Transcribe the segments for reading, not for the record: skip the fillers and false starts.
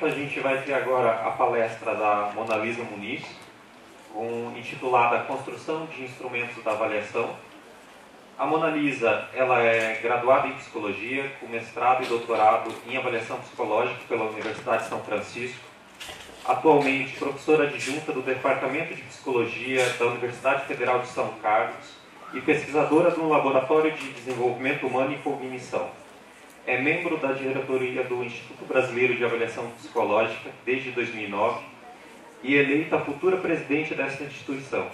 A gente vai ter agora a palestra da Monalisa Muniz, intitulada Construção de Instrumentos da Avaliação. A Monalisa, ela é graduada em Psicologia, com mestrado e doutorado em Avaliação Psicológica pela Universidade de São Francisco. Atualmente, professora adjunta do Departamento de Psicologia da Universidade Federal de São Carlos e pesquisadora do Laboratório de Desenvolvimento Humano e Cognição. É membro da diretoria do Instituto Brasileiro de Avaliação Psicológica desde 2009 e eleita futura presidente desta instituição.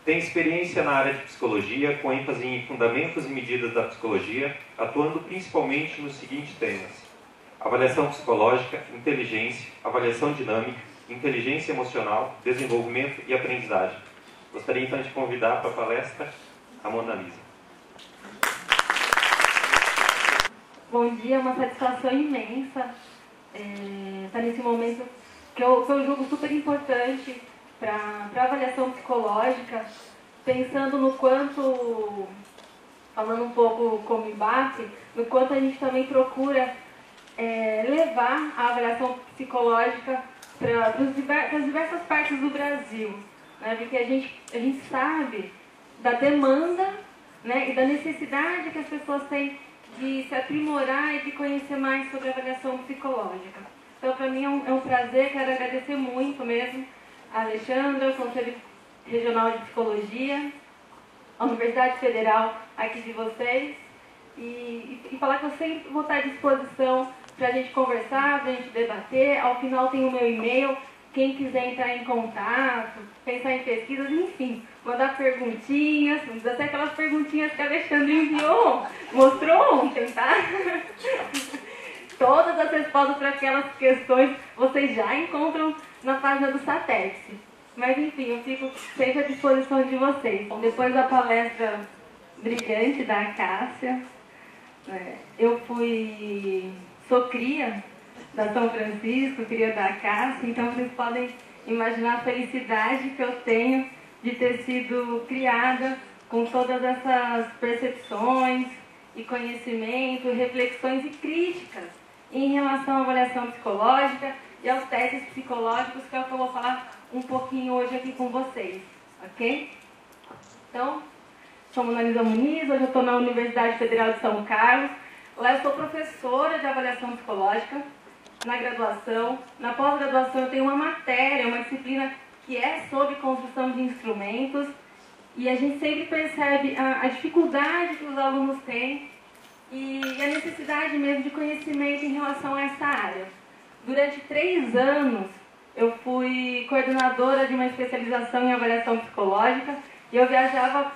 Tem experiência na área de psicologia, com ênfase em fundamentos e medidas da psicologia, atuando principalmente nos seguintes temas: avaliação psicológica, inteligência, avaliação dinâmica, inteligência emocional, desenvolvimento e aprendizagem. Gostaria então de convidar para a palestra a Monalisa. Bom dia, é uma satisfação imensa estar nesse momento que eu julgo super importante para a avaliação psicológica, pensando no quanto, falando um pouco como IBAP, no quanto a gente também procura levar a avaliação psicológica para as diversas partes do Brasil, né? Porque a gente sabe da demanda, né, e da necessidade que as pessoas têm de se aprimorar e de conhecer mais sobre a avaliação psicológica. Então, para mim é um prazer, quero agradecer muito mesmo a Alexandra, ao Conselho Regional de Psicologia, à Universidade Federal aqui de vocês, e falar que eu sempre vou estar à disposição para a gente conversar, para a gente debater. Ao final tem o meu e-mail, quem quiser entrar em contato, pensar em pesquisas, enfim, mandar perguntinhas, até aquelas perguntinhas que a Alexandre enviou, mostrou ontem, tá? Todas as respostas para aquelas questões vocês já encontram na página do SATEX. Mas enfim, eu fico sempre à disposição de vocês. Depois da palestra brilhante da Cássia, eu sou cria da São Francisco, cria da Cássia, então vocês podem imaginar a felicidade que eu tenho de ter sido criada com todas essas percepções e conhecimento, reflexões e críticas em relação à avaliação psicológica e aos testes psicológicos, que é o que eu vou falar um pouquinho hoje aqui com vocês, ok? Então, sou Monalisa Muniz, hoje eu estou na Universidade Federal de São Carlos. Lá eu sou professora de avaliação psicológica na graduação. Na pós-graduação eu tenho uma matéria, uma disciplina que é sobre construção de instrumentos, e a gente sempre percebe a dificuldade que os alunos têm e a necessidade mesmo de conhecimento em relação a essa área. Durante 3 anos eu fui coordenadora de uma especialização em avaliação psicológica e eu viajava,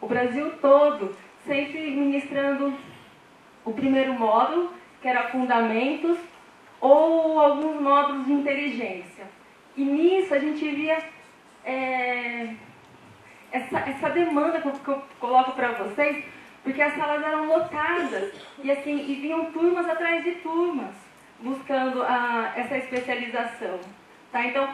o Brasil todo, sempre ministrando o primeiro módulo, que era fundamentos, ou alguns módulos de inteligência. E nisso a gente via essa demanda que eu coloco para vocês, porque as salas eram lotadas e vinham turmas atrás de turmas buscando essa especialização. Tá? Então,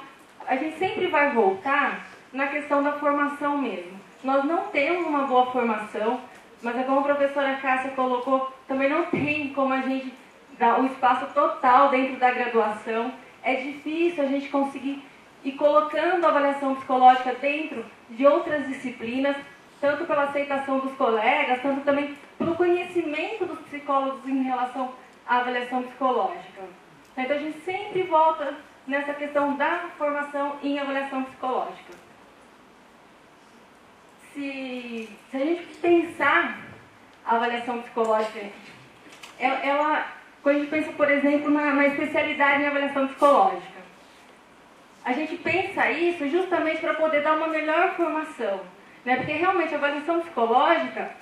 a gente sempre vai voltar na questão da formação mesmo. Nós não temos uma boa formação, mas como a professora Cássia colocou, também não tem como a gente dar um espaço total dentro da graduação. É difícil a gente conseguir ir colocando a avaliação psicológica dentro de outras disciplinas, tanto pela aceitação dos colegas, tanto também pelo conhecimento dos psicólogos em relação à avaliação psicológica. Então a gente sempre volta nessa questão da formação em avaliação psicológica. Se a gente pensar a avaliação psicológica, quando a gente pensa, por exemplo, na especialidade em avaliação psicológica, a gente pensa isso justamente para poder dar uma melhor formação, né? Porque realmente a avaliação psicológica,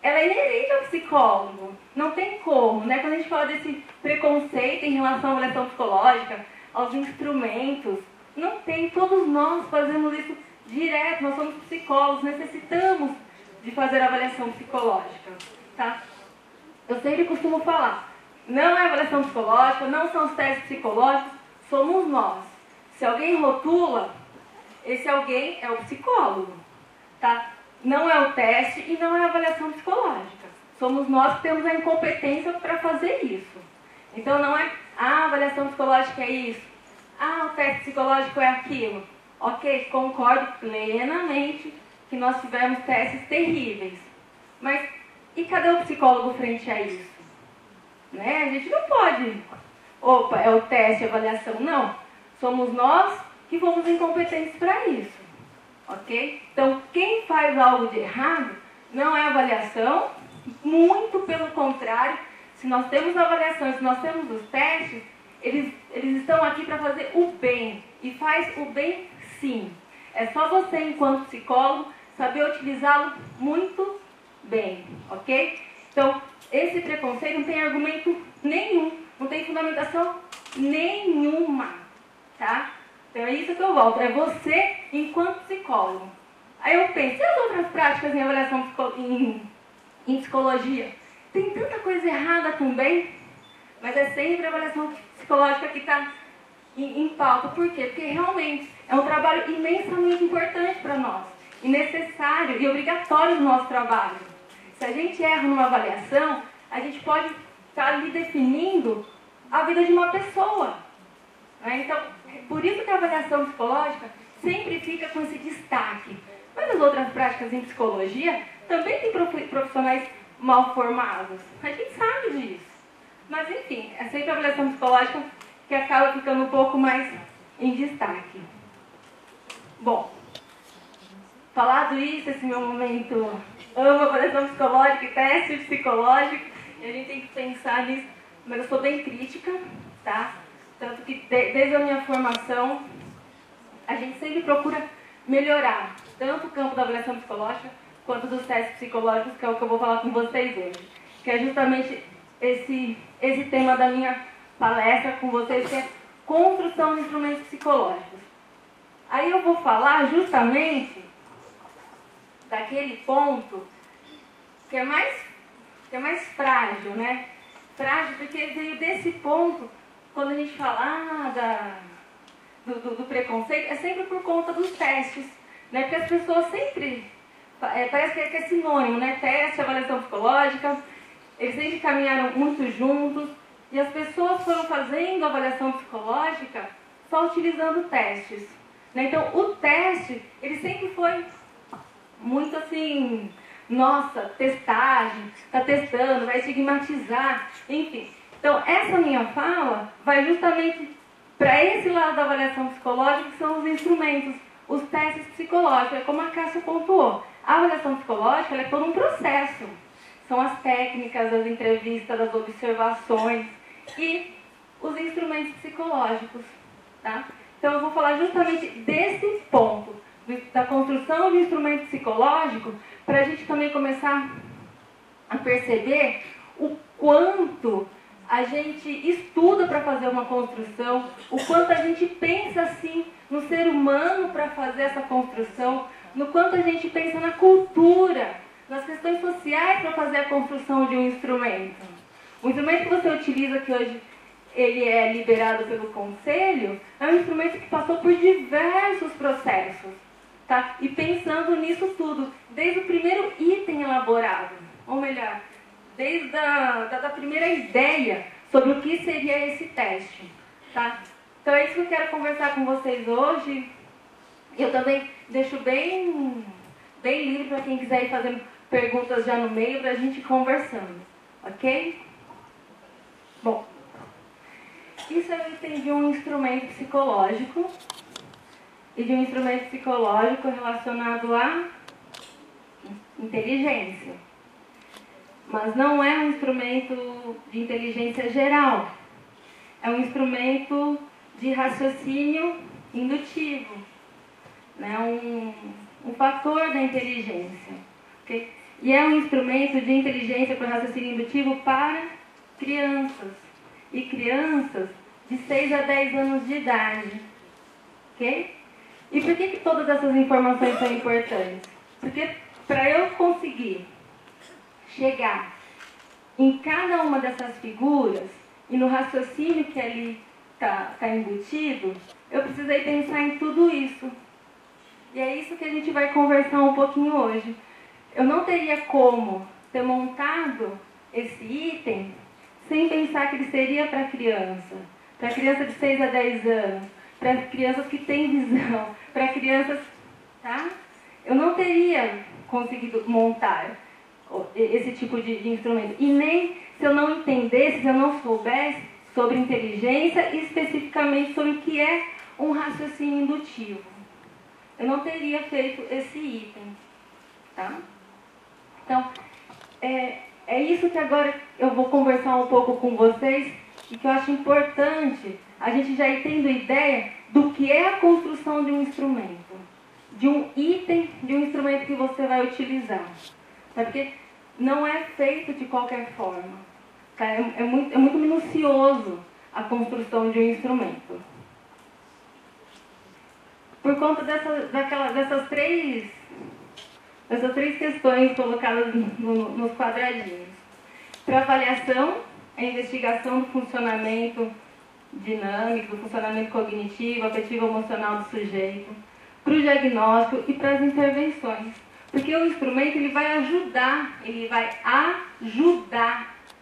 ela é inerente ao psicólogo, não tem como, né? Quando a gente fala desse preconceito em relação à avaliação psicológica, aos instrumentos, não tem, todos nós fazemos isso direto, nós somos psicólogos, necessitamos de fazer avaliação psicológica, tá? Eu sempre costumo falar, não é avaliação psicológica, não são os testes psicológicos, somos nós. Se alguém rotula, esse alguém é o psicólogo, tá? Não é o teste e não é a avaliação psicológica. Somos nós que temos a incompetência para fazer isso. Então não é, a avaliação psicológica é isso, o teste psicológico é aquilo. Ok, concordo plenamente que nós tivemos testes terríveis. Mas e cadê o psicólogo frente a isso? Né? A gente não pode, opa, é o teste, a avaliação. Não, somos nós que fomos incompetentes para isso. Ok? Então, quem faz algo de errado não é a avaliação, muito pelo contrário. Se nós temos a avaliação, se nós temos os testes, eles estão aqui para fazer o bem. E faz o bem sim. É só você, enquanto psicólogo, saber utilizá-lo muito bem. Ok? Então, esse preconceito não tem argumento nenhum. Não tem fundamentação nenhuma. Tá? Então é isso que eu volto. É você, enquanto psicólogo. Aí eu penso, e as outras práticas em avaliação em psicologia? Tem tanta coisa errada também, mas é sempre a avaliação psicológica que está em pauta. Por quê? Porque realmente é um trabalho imensamente importante para nós, e necessário e obrigatório no nosso trabalho. Se a gente erra numa avaliação, a gente pode estar ali definindo a vida de uma pessoa. Né? Então, por isso que a avaliação psicológica sempre fica com esse destaque. Mas as outras práticas em psicologia também tem profissionais mal formados. A gente sabe disso. Mas, enfim, é sempre a avaliação psicológica que acaba ficando um pouco mais em destaque. Bom, falado isso, esse meu momento, amo avaliação psicológica e teste psicológico, e a gente tem que pensar nisso, mas eu sou bem crítica, tá? Tanto que desde a minha formação, a gente sempre procura melhorar, tanto o campo da avaliação psicológica, quanto dos testes psicológicos, que é o que eu vou falar com vocês hoje. Que é justamente esse tema da minha palestra com vocês, que é construção de instrumentos psicológicos. Aí eu vou falar justamente daquele ponto que é mais frágil, né? Frágil porque veio desse ponto, quando a gente fala do preconceito, é sempre por conta dos testes, né? Porque as pessoas sempre, parece que é sinônimo, né? Teste, avaliação psicológica, eles sempre caminharam muito juntos, e as pessoas foram fazendo avaliação psicológica só utilizando testes, né? Então, o teste, ele sempre foi muito assim, nossa, testagem, está testando, vai estigmatizar, enfim. Então, essa minha fala vai justamente para esse lado da avaliação psicológica, que são os instrumentos, os testes psicológicos, é como a Cássia pontuou. A avaliação psicológica ela é todo um processo. São as técnicas, as entrevistas, as observações e os instrumentos psicológicos. Tá? Então eu vou falar justamente desse ponto, da construção de instrumento psicológico, para a gente também começar a perceber o quanto a gente estuda para fazer uma construção, o quanto a gente pensa assim no ser humano para fazer essa construção, no quanto a gente pensa na cultura, nas questões sociais para fazer a construção de um instrumento. O instrumento que você utiliza, que hoje ele é liberado pelo conselho, é um instrumento que passou por diversos processos, tá? E pensando nisso tudo, desde o primeiro item elaborado, ou melhor, desde da primeira ideia sobre o que seria esse teste, tá? Então é isso que eu quero conversar com vocês hoje. Eu também deixo bem livre para quem quiser ir fazendo perguntas já no meio, para a gente ir conversando, ok? Bom, isso é o item de um instrumento psicológico, e de um instrumento psicológico relacionado à inteligência. Mas não é um instrumento de inteligência geral. É um instrumento de raciocínio indutivo, né? Um fator da inteligência. Okay? E é um instrumento de inteligência por raciocínio indutivo para crianças. E crianças de 6 a 10 anos de idade. Okay? E por que todas essas informações são importantes? Porque para eu conseguir chegar em cada uma dessas figuras e no raciocínio que ali está embutido, eu precisei pensar em tudo isso. E é isso que a gente vai conversar um pouquinho hoje. Eu não teria como ter montado esse item sem pensar que ele seria para criança de 6 a 10 anos, para crianças que têm visão, para crianças, tá? Eu não teria conseguido montar esse tipo de instrumento. E nem se eu não entendesse, se eu não soubesse sobre inteligência e especificamente sobre o que é um raciocínio indutivo. Eu não teria feito esse item, tá? Então, é isso que agora eu vou conversar um pouco com vocês e que eu acho importante a gente já ir tendo ideia do que é a construção de um instrumento, de um item, de um instrumento que você vai utilizar. Tá? Porque não é feito de qualquer forma. Tá? É muito minucioso a construção de um instrumento. Por conta dessas três questões colocadas nos quadradinhos. Para avaliação, a investigação do funcionamento dinâmico, do funcionamento cognitivo, afetivo, emocional do sujeito. Para o diagnóstico e para as intervenções. Porque o instrumento ele vai ajudar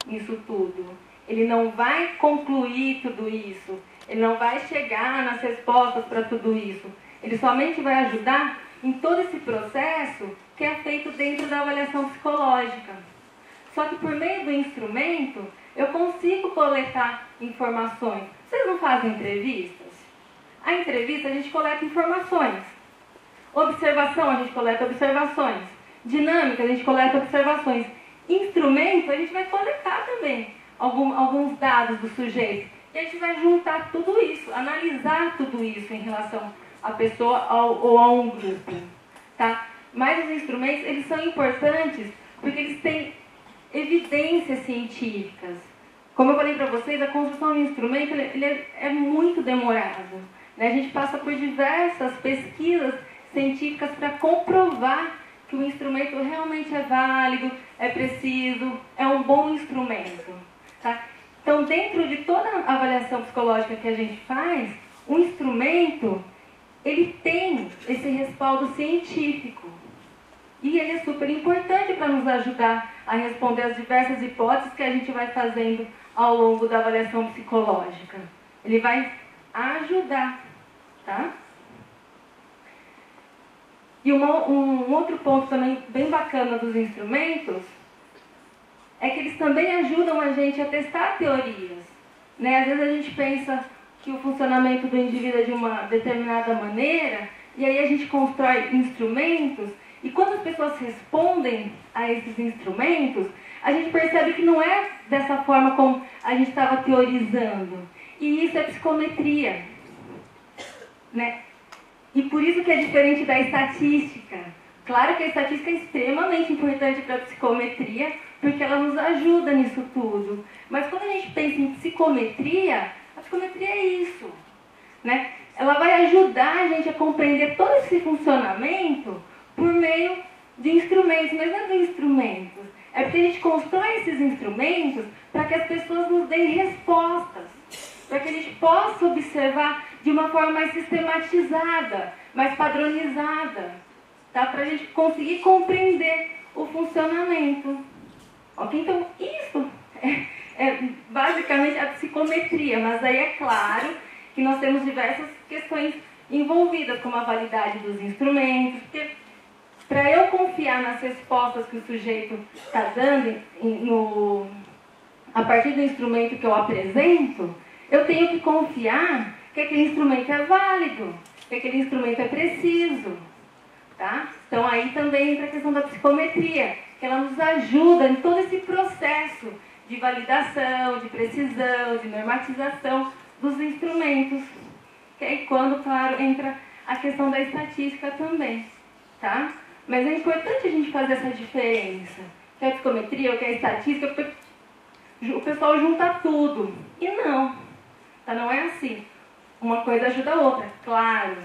nisso tudo. Ele não vai concluir tudo isso. Ele não vai chegar nas respostas para tudo isso. Ele somente vai ajudar em todo esse processo que é feito dentro da avaliação psicológica. Só que por meio do instrumento, eu consigo coletar informações. Vocês não fazem entrevistas? A entrevista a gente coleta informações. Observação, a gente coleta observações. Dinâmica, a gente coleta observações. Instrumento, a gente vai coletar também alguns dados do sujeito. E a gente vai juntar tudo isso, analisar tudo isso em relação à pessoa ou a um grupo. Tá? Mas os instrumentos, eles são importantes porque eles têm evidências científicas. Como eu falei para vocês, a construção de um instrumento ele é muito demorado. Né? A gente passa por diversas pesquisas científicas para comprovar que o instrumento realmente é válido, é preciso, é um bom instrumento. Tá? Então, dentro de toda a avaliação psicológica que a gente faz, o instrumento ele tem esse respaldo científico. E ele é super importante para nos ajudar a responder as diversas hipóteses que a gente vai fazendo ao longo da avaliação psicológica. Ele vai ajudar, tá? E um outro ponto também bem bacana dos instrumentos é que eles também ajudam a gente a testar teorias. Né? Às vezes a gente pensa que o funcionamento do indivíduo é de uma determinada maneira e aí a gente constrói instrumentos e quando as pessoas respondem a esses instrumentos, a gente percebe que não é dessa forma como a gente estava teorizando. E isso é psicometria. Né? E por isso que é diferente da estatística. Claro que a estatística é extremamente importante para a psicometria, porque ela nos ajuda nisso tudo. Mas quando a gente pensa em psicometria, a psicometria é isso. Né? Ela vai ajudar a gente a compreender todo esse funcionamento por meio de instrumentos, mas não é de instrumentos. É porque a gente constrói esses instrumentos para que as pessoas nos deem respostas, para que a gente possa observar de uma forma mais sistematizada, mais padronizada, tá? Para a gente conseguir compreender o funcionamento. Ok? Então, isso é basicamente a psicometria, mas aí é claro que nós temos diversas questões envolvidas, como a validade dos instrumentos, porque para eu confiar nas respostas que o sujeito está dando a partir do instrumento que eu apresento, eu tenho que confiar que aquele instrumento é válido, que aquele instrumento é preciso. Tá? Então aí também entra a questão da psicometria, que ela nos ajuda em todo esse processo de validação, de precisão, de normatização dos instrumentos. Que aí quando, claro, entra a questão da estatística também. Tá? Mas é importante a gente fazer essa diferença. Que a psicometria ou que a estatística, o pessoal junta tudo. E não. Tá? Não é assim. Uma coisa ajuda a outra, claro.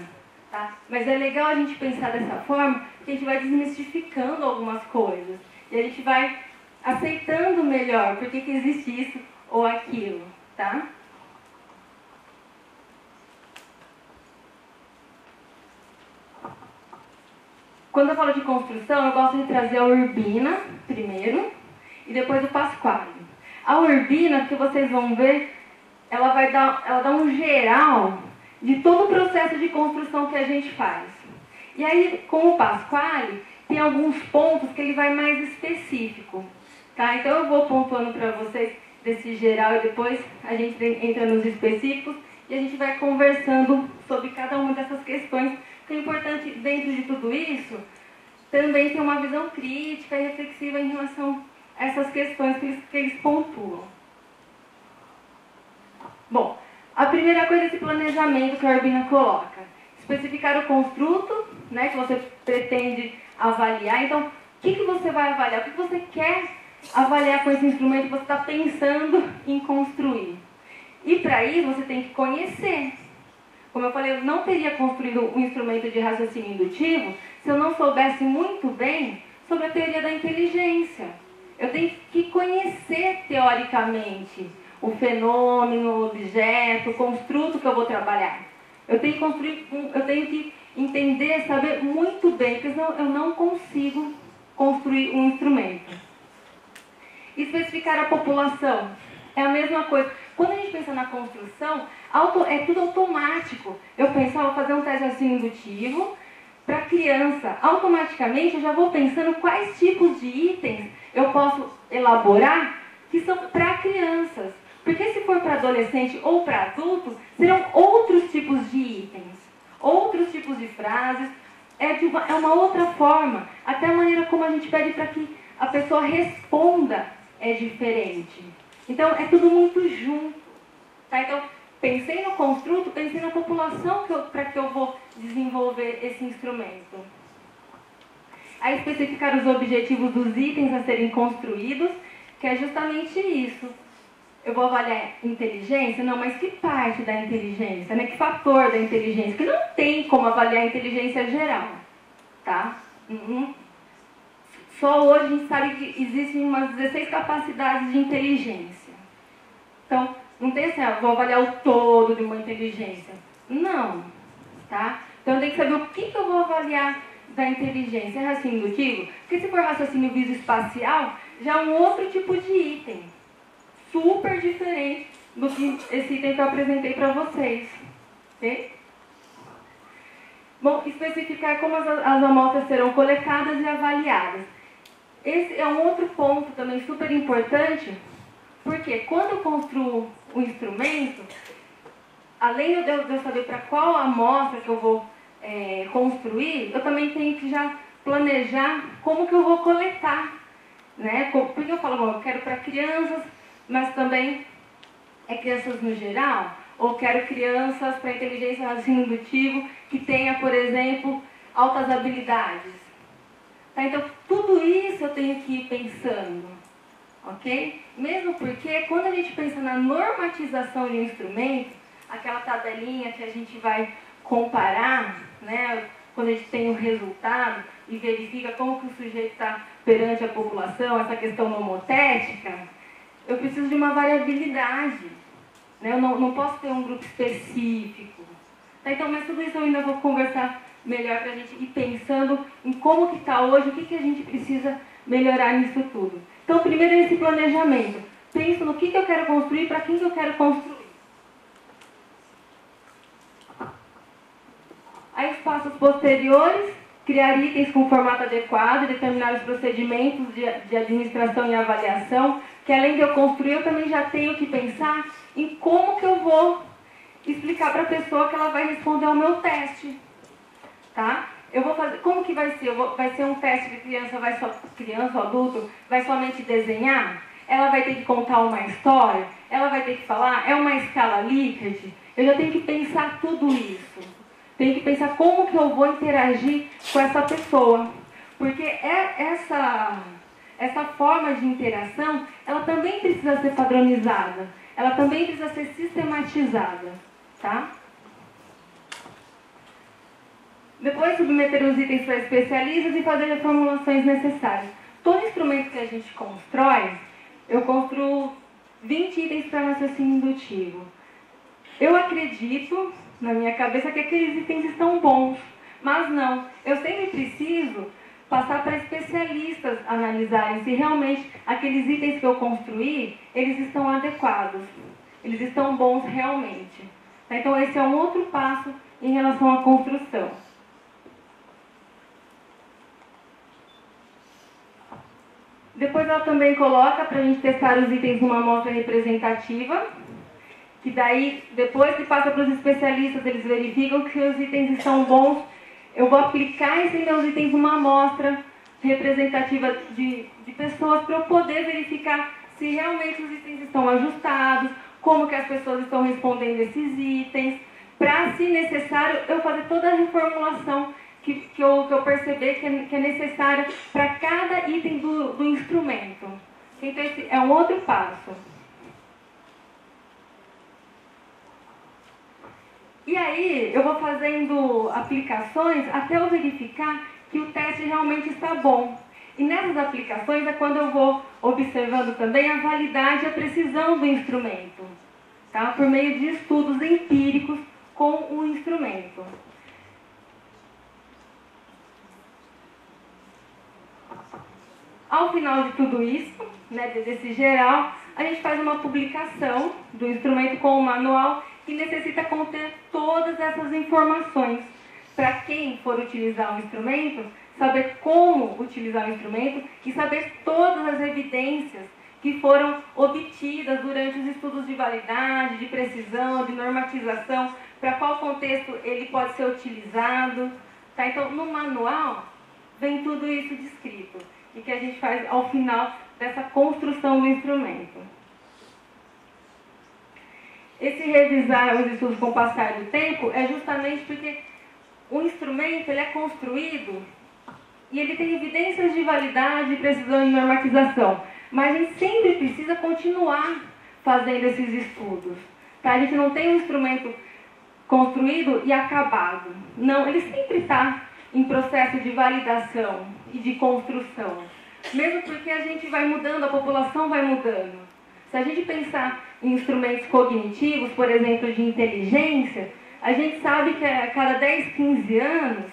Tá? Mas é legal a gente pensar dessa forma, que a gente vai desmistificando algumas coisas. E a gente vai aceitando melhor por que existe isso ou aquilo. Tá? Quando eu falo de construção, eu gosto de trazer a Urbina primeiro e depois o Pasquale. A Urbina, que vocês vão ver, ela dá um geral de todo o processo de construção que a gente faz. E aí, com o Pasquale, tem alguns pontos que ele vai mais específico. Tá? Então eu vou pontuando para vocês desse geral e depois a gente entra nos específicos e a gente vai conversando sobre cada uma dessas questões. Que é importante, dentro de tudo isso, também ter uma visão crítica e reflexiva em relação a essas questões que eles pontuam. Bom, a primeira coisa é esse planejamento que a Urbina coloca. Especificar o construto, né, que você pretende avaliar. Então, o que você vai avaliar? O que você quer avaliar com esse instrumento que você está pensando em construir? E para isso, você tem que conhecer. Como eu falei, eu não teria construído um instrumento de raciocínio indutivo se eu não soubesse muito bem sobre a teoria da inteligência. Eu tenho que conhecer teoricamente o fenômeno, o objeto, o construto que eu vou trabalhar. Eu tenho que entender, saber muito bem, porque senão eu não consigo construir um instrumento. Especificar a população. É a mesma coisa. Quando a gente pensa na construção, é tudo automático. Eu penso, vou fazer um teste assim indutivo para criança. Automaticamente eu já vou pensando quais tipos de itens eu posso elaborar que são para crianças. Porque se for para adolescente ou para adulto, serão outros tipos de itens, outros tipos de frases, é uma outra forma. Até a maneira como a gente pede para que a pessoa responda é diferente. Então, é tudo muito junto. Tá? Então, pensei no construto, pensei na população para que eu vou desenvolver esse instrumento. Aí, especificar os objetivos dos itens a serem construídos, que é justamente isso. Eu vou avaliar inteligência? Não, mas que parte da inteligência? Né? Que fator da inteligência? Que não tem como avaliar a inteligência geral. Tá? Só hoje a gente sabe que existem umas 16 capacidades de inteligência. Então, não tem assim, vou avaliar o todo de uma inteligência. Não. Tá? Então, eu tenho que saber o que eu vou avaliar da inteligência. É raciocínio indutivo? Porque se for raciocínio visoespacial, já é um outro tipo de item. Super diferente do que esse item que eu apresentei para vocês. Ok? Bom, especificar como as amostras serão coletadas e avaliadas. Esse é um outro ponto também super importante, porque quando eu construo o instrumento, além de eu saber para qual amostra que eu vou construir, eu também tenho que já planejar como que eu vou coletar. Né? Porque eu falo, bom, eu quero para crianças, mas também crianças no geral, ou quero crianças para inteligência raciocínio indutivo que tenha, por exemplo, altas habilidades. Tá? Então, tudo isso eu tenho que ir pensando, ok? Mesmo porque, quando a gente pensa na normatização de um instrumento, aquela tabelinha que a gente vai comparar, né, quando a gente tem o resultado e verifica como que o sujeito está perante a população, essa questão nomotética, eu preciso de uma variabilidade. Né? Eu não posso ter um grupo específico. Tá? Então, mas tudo isso eu ainda vou conversar melhor para a gente ir pensando em como que está hoje, o que a gente precisa melhorar nisso tudo. Então, primeiro é esse planejamento. Penso no que eu quero construir, para quem que eu quero construir. Aí, os passos posteriores, criar itens com formato adequado, determinar os procedimentos de administração e avaliação, que além de eu construir, eu também já tenho que pensar em como que eu vou explicar para a pessoa que ela vai responder ao meu teste. Tá? Eu vou fazer, como que vai ser? Vai ser um teste que criança ou adulto vai somente desenhar? Ela vai ter que contar uma história? Ela vai ter que falar? É uma escala Likert? Eu já tenho que pensar tudo isso. Tenho que pensar como que eu vou interagir com essa pessoa. Porque essa forma de interação, ela também precisa ser padronizada. Ela também precisa ser sistematizada. Tá? Depois, submeter os itens para especialistas e fazer as formulações necessárias. Todo instrumento que a gente constrói, eu construo 20 itens para raciocínio indutivo. Eu acredito, na minha cabeça, que aqueles itens estão bons, mas não. Eu sempre preciso passar para especialistas analisarem se realmente aqueles itens que eu construí, eles estão adequados, eles estão bons realmente. Então esse é um outro passo em relação à construção. Depois ela também coloca para a gente testar os itens numa amostra representativa, que daí, depois que passa para os especialistas, eles verificam que os itens estão bons. Eu vou aplicar esses meus itens numa amostra representativa de pessoas para eu poder verificar se realmente os itens estão ajustados, como que as pessoas estão respondendo esses itens, para, se necessário, eu fazer toda a reformulação que eu perceber que é necessária para cada item do instrumento. Então, esse é um outro passo. E aí, eu vou fazendo aplicações até eu verificar que o teste realmente está bom. E nessas aplicações é quando eu vou observando também a validade e a precisão do instrumento, tá? Por meio de estudos empíricos com o instrumento. Ao final de tudo isso, né, desse geral, a gente faz uma publicação do instrumento com o manual que necessita conter todas essas informações. Para quem for utilizar o instrumento, saber como utilizar o instrumento e saber todas as evidências que foram obtidas durante os estudos de validade, de precisão, de normatização, para qual contexto ele pode ser utilizado. Tá? Então, no manual, vem tudo isso descrito. E que a gente faz ao final dessa construção do instrumento. Esse revisar os estudos com o passar do tempo é justamente porque o instrumento ele é construído e ele tem evidências de validade, precisão e normatização. Mas a gente sempre precisa continuar fazendo esses estudos. Tá? A gente não tem um instrumento construído e acabado. Não, ele sempre está em processo de validação e de construção. Mesmo porque a gente vai mudando, a população vai mudando. Se a gente pensar em instrumentos cognitivos, por exemplo, de inteligência, a gente sabe que a cada 10, 15 anos,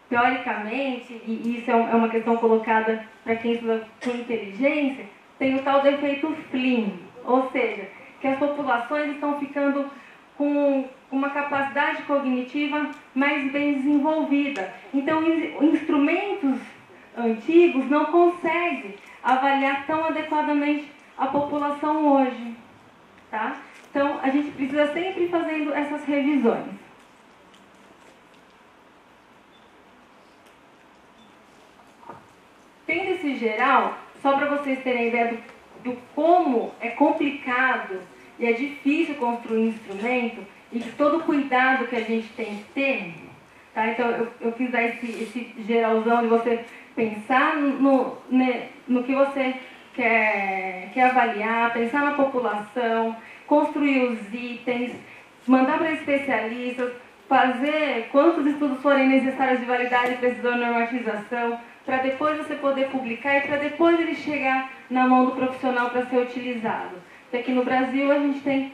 teoricamente, e isso é uma questão colocada para quem estuda com inteligência, tem o tal do efeito Flynn, ou seja, que as populações estão ficando com uma capacidade cognitiva mais bem desenvolvida. Então, instrumentos antigos não conseguem avaliar tão adequadamente a população hoje. Tá? Então, a gente precisa sempre ir fazendo essas revisões. Tendo esse geral, só para vocês terem ideia do como é complicado e é difícil construir um instrumento e de todo o cuidado que a gente tem que ter, tá? Então eu quis dar esse geralzão de você pensar no que você quer avaliar, pensar na população, construir os itens, mandar para especialistas, fazer quantos estudos forem necessários de validade, precisão e normatização, para depois você poder publicar e para depois ele chegar na mão do profissional para ser utilizado. Porque aqui no Brasil a gente tem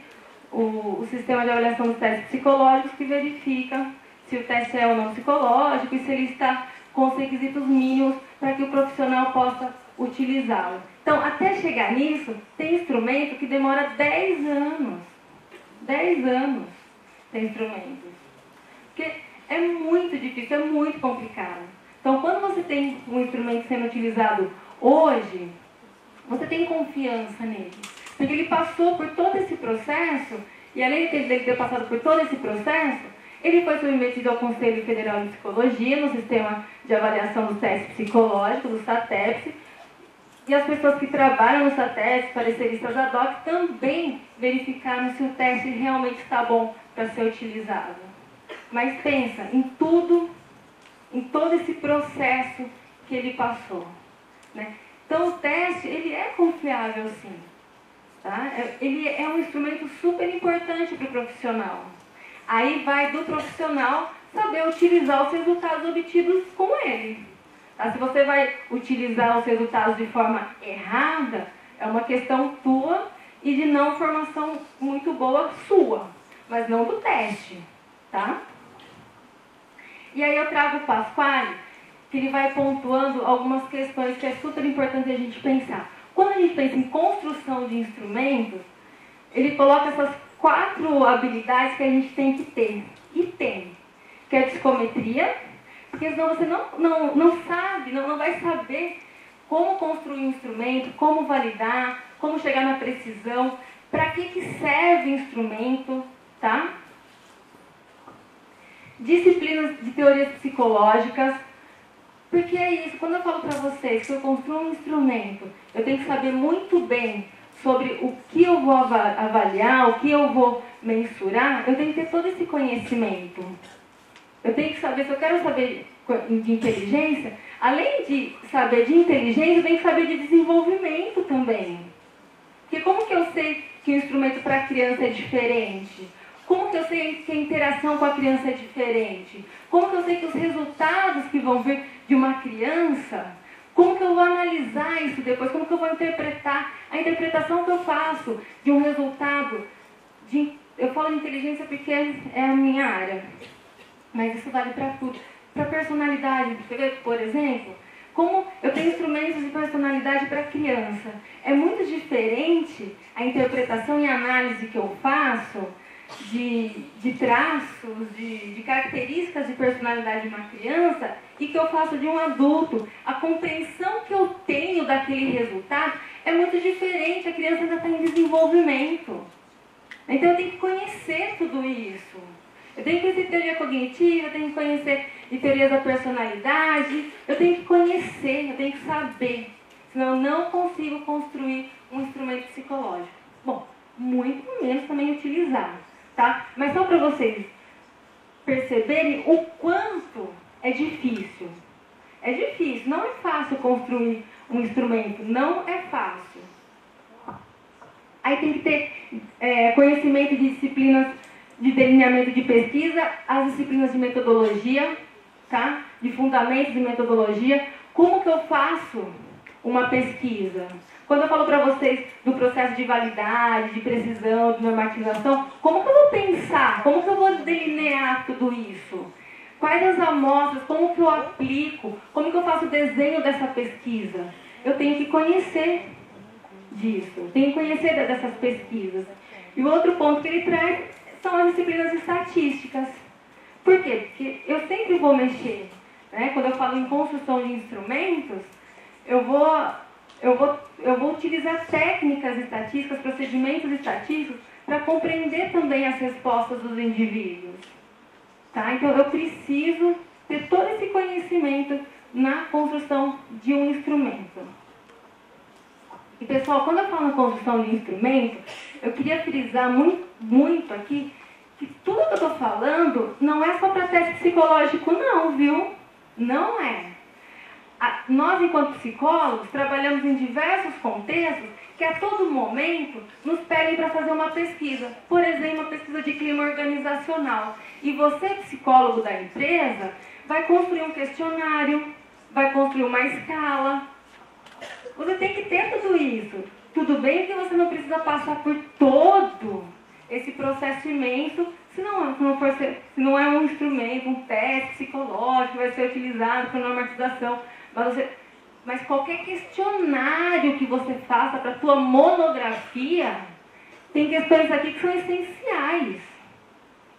o sistema de avaliação dos testes psicológicos que verifica se o teste é ou não psicológico e se ele está com os requisitos mínimos para que o profissional possa utilizá-lo. Então, até chegar nisso, tem instrumento que demora 10 anos. 10 anos tem instrumentos. Porque é muito difícil, é muito complicado. Então, quando você tem um instrumento sendo utilizado hoje, você tem confiança nele. Porque ele passou por todo esse processo, e além de ter passado por todo esse processo, ele foi submetido ao Conselho Federal de Psicologia, no sistema de avaliação dos testes psicológicos, do SATEPS, e as pessoas que trabalham no SATEPS, pareceristas ad hoc, também verificaram se o teste realmente está bom para ser utilizado. Mas pensa em tudo, em todo esse processo que ele passou, né? Então o teste, ele é confiável sim. Tá? Ele é um instrumento super importante para o profissional. Aí vai do profissional saber utilizar os resultados obtidos com ele. Tá? Se você vai utilizar os resultados de forma errada, é uma questão tua e de não formação muito boa sua, mas não do teste. Tá? E aí eu trago o Pasquale, que ele vai pontuando algumas questões que é super importante a gente pensar. Quando a gente pensa em construção de instrumentos, ele coloca essas 4 habilidades que a gente tem que ter. E tem. Que é a psicometria, porque senão você não sabe, não vai saber como construir um instrumento, como validar, como chegar na precisão, para que serve o instrumento, tá? Disciplinas de teorias psicológicas, porque é isso, quando eu falo para vocês que eu construo um instrumento, eu tenho que saber muito bem sobre o que eu vou avaliar, o que eu vou mensurar, eu tenho que ter todo esse conhecimento. Eu tenho que saber, se eu quero saber de inteligência, além de saber de inteligência, eu tenho que saber de desenvolvimento também. Porque como que eu sei que o instrumento para a criança é diferente? Como que eu sei que a interação com a criança é diferente? Como que eu sei que os resultados que vão vir de uma criança, como que eu vou analisar isso depois? Como que eu vou interpretar a interpretação que eu faço de um resultado? Eu falo de inteligência porque é a minha área, mas isso vale para tudo. Para personalidade, por exemplo, como eu tenho instrumentos de personalidade para criança. É muito diferente a interpretação e a análise que eu faço de traços, de características de personalidade de uma criança e que eu faço de um adulto. A compreensão que eu tenho daquele resultado é muito diferente, a criança ainda está em desenvolvimento. Então eu tenho que conhecer tudo isso. Eu tenho que conhecer teoria cognitiva, eu tenho que conhecer de teorias da personalidade, eu tenho que conhecer, eu tenho que saber. Senão eu não consigo construir um instrumento psicológico. Bom, muito menos também utilizar. Tá? Mas só para vocês perceberem o quanto é difícil. É difícil, não é fácil construir um instrumento, não é fácil. Aí tem que ter conhecimento de disciplinas de delineamento de pesquisa, as disciplinas de metodologia, tá? De fundamentos de metodologia. Como que eu faço uma pesquisa? Quando eu falo para vocês do processo de validade, de precisão, de normatização, como que eu vou pensar? Como que eu vou delinear tudo isso? Quais as amostras? Como que eu aplico? Como que eu faço o desenho dessa pesquisa? Eu tenho que conhecer disso, eu tenho que conhecer dessas pesquisas. E o outro ponto que ele traz são as disciplinas estatísticas. Por quê? Porque eu sempre vou mexer, né? Quando eu falo em construção de instrumentos, eu vou utilizar técnicas estatísticas, procedimentos estatísticos, para compreender também as respostas dos indivíduos. Tá? Então, eu preciso ter todo esse conhecimento na construção de um instrumento. E, pessoal, quando eu falo na construção de instrumento, eu queria frisar muito aqui que tudo que eu estou falando não é só para teste psicológico, não, viu? Não é. Nós, enquanto psicólogos, trabalhamos em diversos contextos que a todo momento nos pedem para fazer uma pesquisa. Por exemplo, uma pesquisa de clima organizacional. E você, psicólogo da empresa, vai construir um questionário, vai construir uma escala. Você tem que ter tudo isso. Tudo bem que você não precisa passar por todo esse processo imenso, se não é um instrumento, um teste psicológico que vai ser utilizado para normatização. Mas qualquer questionário que você faça para a tua monografia, tem questões aqui que são essenciais.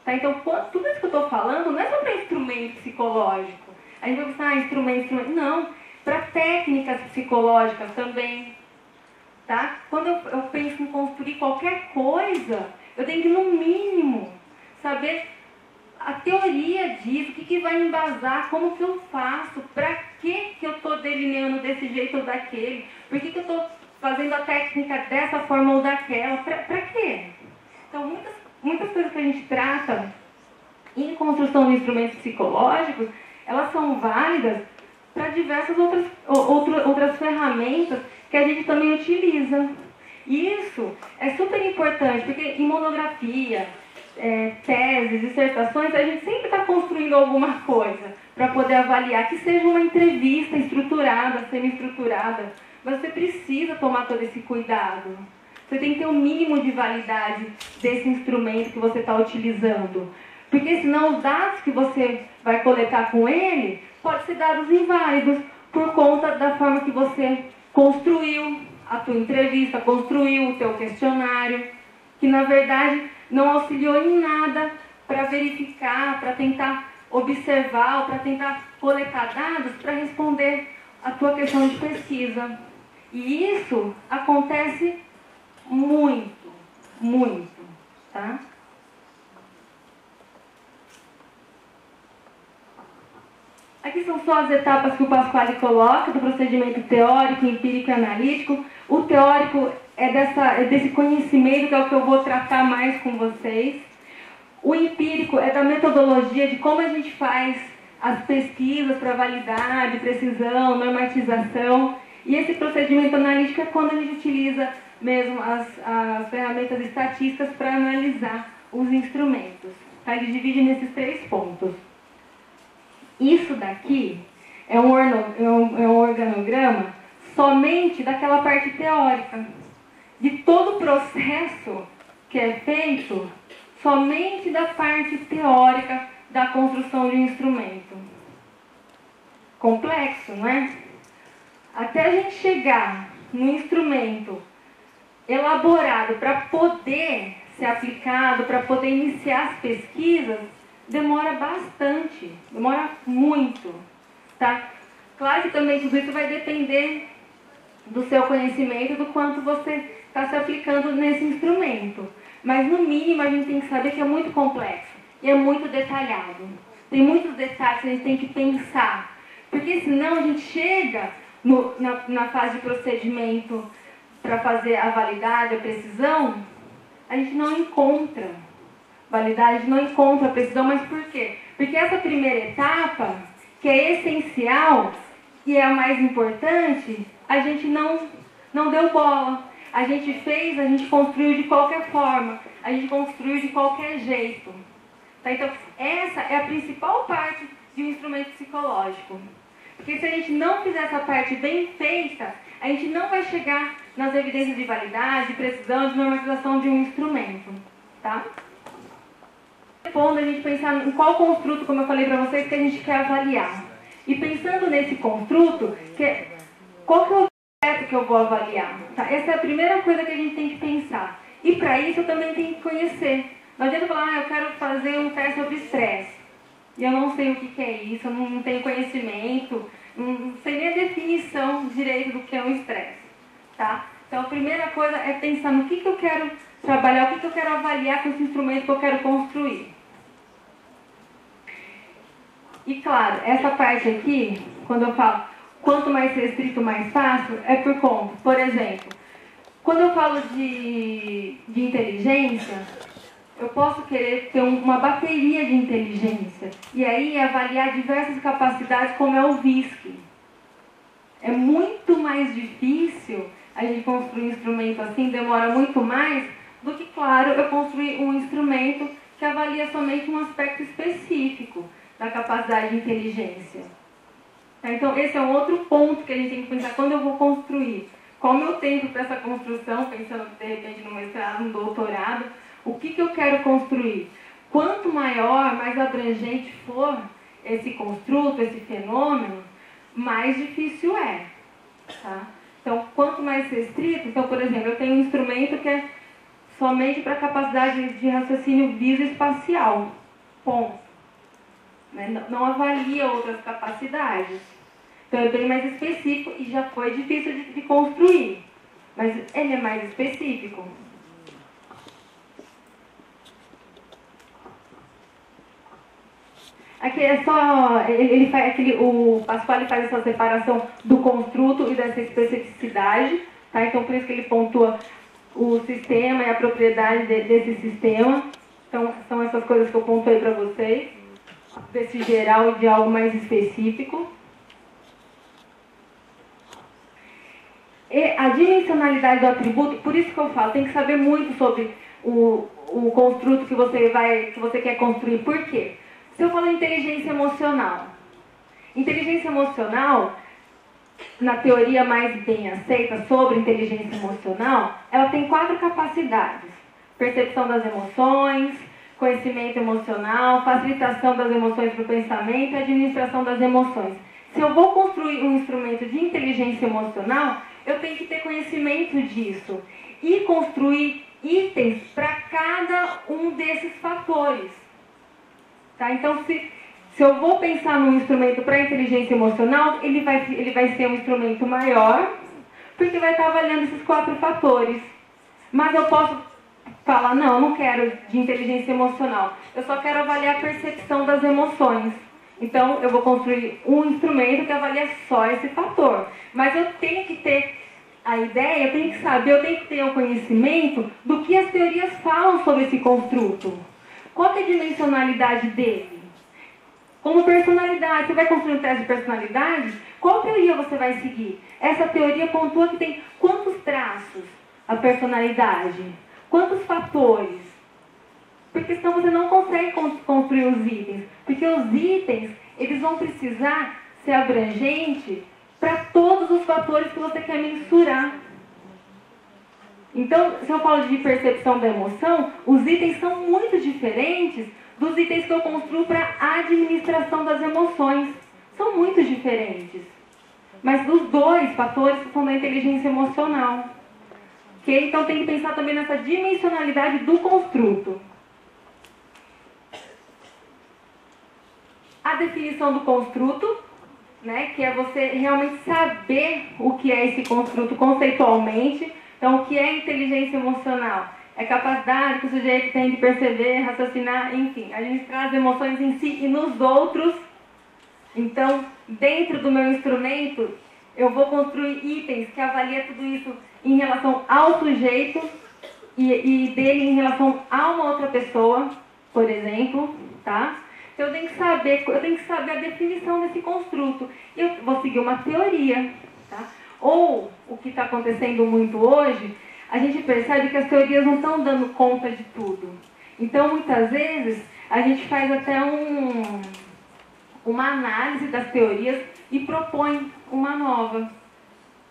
Tá? Então, tudo isso que eu estou falando não é só para instrumento psicológico. A gente vai pensar, instrumento. Não, para técnicas psicológicas também. Tá? Quando eu penso em construir qualquer coisa, eu tenho que, no mínimo, saber a teoria disso, o que vai embasar, como que eu faço, para que eu estou delineando desse jeito ou daquele, por que eu estou fazendo a técnica dessa forma ou daquela, para quê? Então, muitas coisas que a gente trata em construção de instrumentos psicológicos, elas são válidas para diversas outras ferramentas que a gente também utiliza. E isso é super importante, porque em monografia, teses, dissertações, a gente sempre está construindo alguma coisa para poder avaliar, que seja uma entrevista estruturada, semi-estruturada, mas você precisa tomar todo esse cuidado. Você tem que ter um mínimo de validade desse instrumento que você está utilizando, porque senão os dados que você vai coletar com ele pode ser dados inválidos por conta da forma que você construiu a tua entrevista, construiu o teu questionário, que na verdade não auxiliou em nada para verificar, para tentar observar, ou para tentar coletar dados para responder a tua questão de pesquisa. E isso acontece muito, muito, tá? Aqui são só as etapas que o Pasquale coloca do procedimento teórico, empírico e analítico. O teórico é desse conhecimento que é o que eu vou tratar mais com vocês. O empírico é da metodologia de como a gente faz as pesquisas para validade, precisão, normatização. E esse procedimento analítico é quando a gente utiliza mesmo as ferramentas estatísticas para analisar os instrumentos. Tá? Ele divide nesses 3 pontos. Isso daqui é um organograma somente daquela parte teórica. De todo o processo que é feito, somente da parte teórica da construção de um instrumento. Complexo, não é? Até a gente chegar no instrumento elaborado para poder ser aplicado, para poder iniciar as pesquisas, demora bastante, demora muito, tá? Claro que também tudo isso vai depender do seu conhecimento, do quanto você está se aplicando nesse instrumento. Mas no mínimo a gente tem que saber que é muito complexo e é muito detalhado. Tem muitos detalhes que a gente tem que pensar, porque senão a gente chega na fase de procedimento para fazer a validade, a precisão, a gente não encontra validade, não encontra precisão. Mas por quê? Porque essa primeira etapa, que é essencial e é a mais importante, a gente não deu bola. A gente fez, a gente construiu de qualquer forma, a gente construiu de qualquer jeito. Tá? Então, essa é a principal parte de um instrumento psicológico. Porque se a gente não fizer essa parte bem feita, a gente não vai chegar nas evidências de validade, de precisão, de normatização de um instrumento. Tá? A gente pensar em qual construto, como eu falei para vocês, que a gente quer avaliar. E pensando nesse construto, qual que é o objeto que eu vou avaliar? Tá? Essa é a primeira coisa que a gente tem que pensar. E para isso eu também tenho que conhecer. Não adianta falar, eu quero fazer um teste sobre estresse. E eu não sei o que é isso, eu não tenho conhecimento, não sei nem a definição direito do que é um estresse. Tá? Então a primeira coisa é pensar no que eu quero trabalhar, o que eu quero avaliar com esse instrumento que eu quero construir. E claro, essa parte aqui, quando eu falo quanto mais restrito, mais fácil, é por conta. Por exemplo, quando eu falo de inteligência, eu posso querer ter uma bateria de inteligência. E aí avaliar diversas capacidades, como é o VISC. É muito mais difícil a gente construir um instrumento assim, demora muito mais do que, claro, eu construir um instrumento que avalia somente um aspecto específico da capacidade de inteligência. Então, esse é um outro ponto que a gente tem que pensar quando eu vou construir. Qual o meu tempo para essa construção, pensando de repente no mestrado, no doutorado, o que eu quero construir? Quanto maior, mais abrangente for esse construto, esse fenômeno, mais difícil é. Tá? Então, quanto mais restrito, então, por exemplo, eu tenho um instrumento que é somente para capacidade de raciocínio visoespacial. Ponto. Não avalia outras capacidades. Então é bem mais específico e já foi difícil de construir. Mas ele é mais específico. Aqui é só, o Pasquale faz essa separação do construto e dessa especificidade. Tá? Então por isso que ele pontua o sistema e a propriedade desse sistema. Então são essas coisas que eu pontuei para vocês. Desse geral e de algo mais específico. E a dimensionalidade do atributo, por isso que eu falo, tem que saber muito sobre o construto que você quer construir. Por quê? Se eu falar inteligência emocional, na teoria mais bem aceita sobre inteligência emocional, ela tem 4 capacidades: percepção das emoções, conhecimento emocional, facilitação das emoções para o pensamento e administração das emoções. Se eu vou construir um instrumento de inteligência emocional, eu tenho que ter conhecimento disso e construir itens para cada um desses fatores. Tá? Então, se eu vou pensar num instrumento para inteligência emocional, ele vai ser um instrumento maior, porque vai estar avaliando esses 4 fatores. Mas eu posso falar, não quero de inteligência emocional, eu só quero avaliar a percepção das emoções. Então, eu vou construir um instrumento que avalia só esse fator. Mas eu tenho que ter a ideia, eu tenho que saber, eu tenho que ter o conhecimento do que as teorias falam sobre esse construto. Qual é a dimensionalidade dele? Como personalidade, você vai construir um teste de personalidade? Qual teoria você vai seguir? Essa teoria pontua que tem quantos traços a personalidade? Quantos fatores? Porque senão você não consegue construir os itens. Porque os itens, eles vão precisar ser abrangentes para todos os fatores que você quer mensurar. Então, se eu falo de percepção da emoção, os itens são muito diferentes dos itens que eu construo para a administração das emoções. São muito diferentes. Mas dos 2 fatores que são da inteligência emocional. Okay? Então, tem que pensar também nessa dimensionalidade do construto. A definição do construto, né, que é você realmente saber o que é esse construto conceitualmente. Então, o que é inteligência emocional? É a capacidade que o sujeito tem de perceber, raciocinar, enfim, administrar as emoções em si e nos outros. Então, dentro do meu instrumento, eu vou construir itens que avaliam tudo isso em relação ao sujeito e dele em relação a uma outra pessoa, por exemplo, tá? Então, eu tenho que saber a definição desse construto. Eu vou seguir uma teoria, tá? Ou, o que está acontecendo muito hoje, a gente percebe que as teorias não estão dando conta de tudo. Então, muitas vezes, a gente faz até uma análise das teorias e propõe uma nova,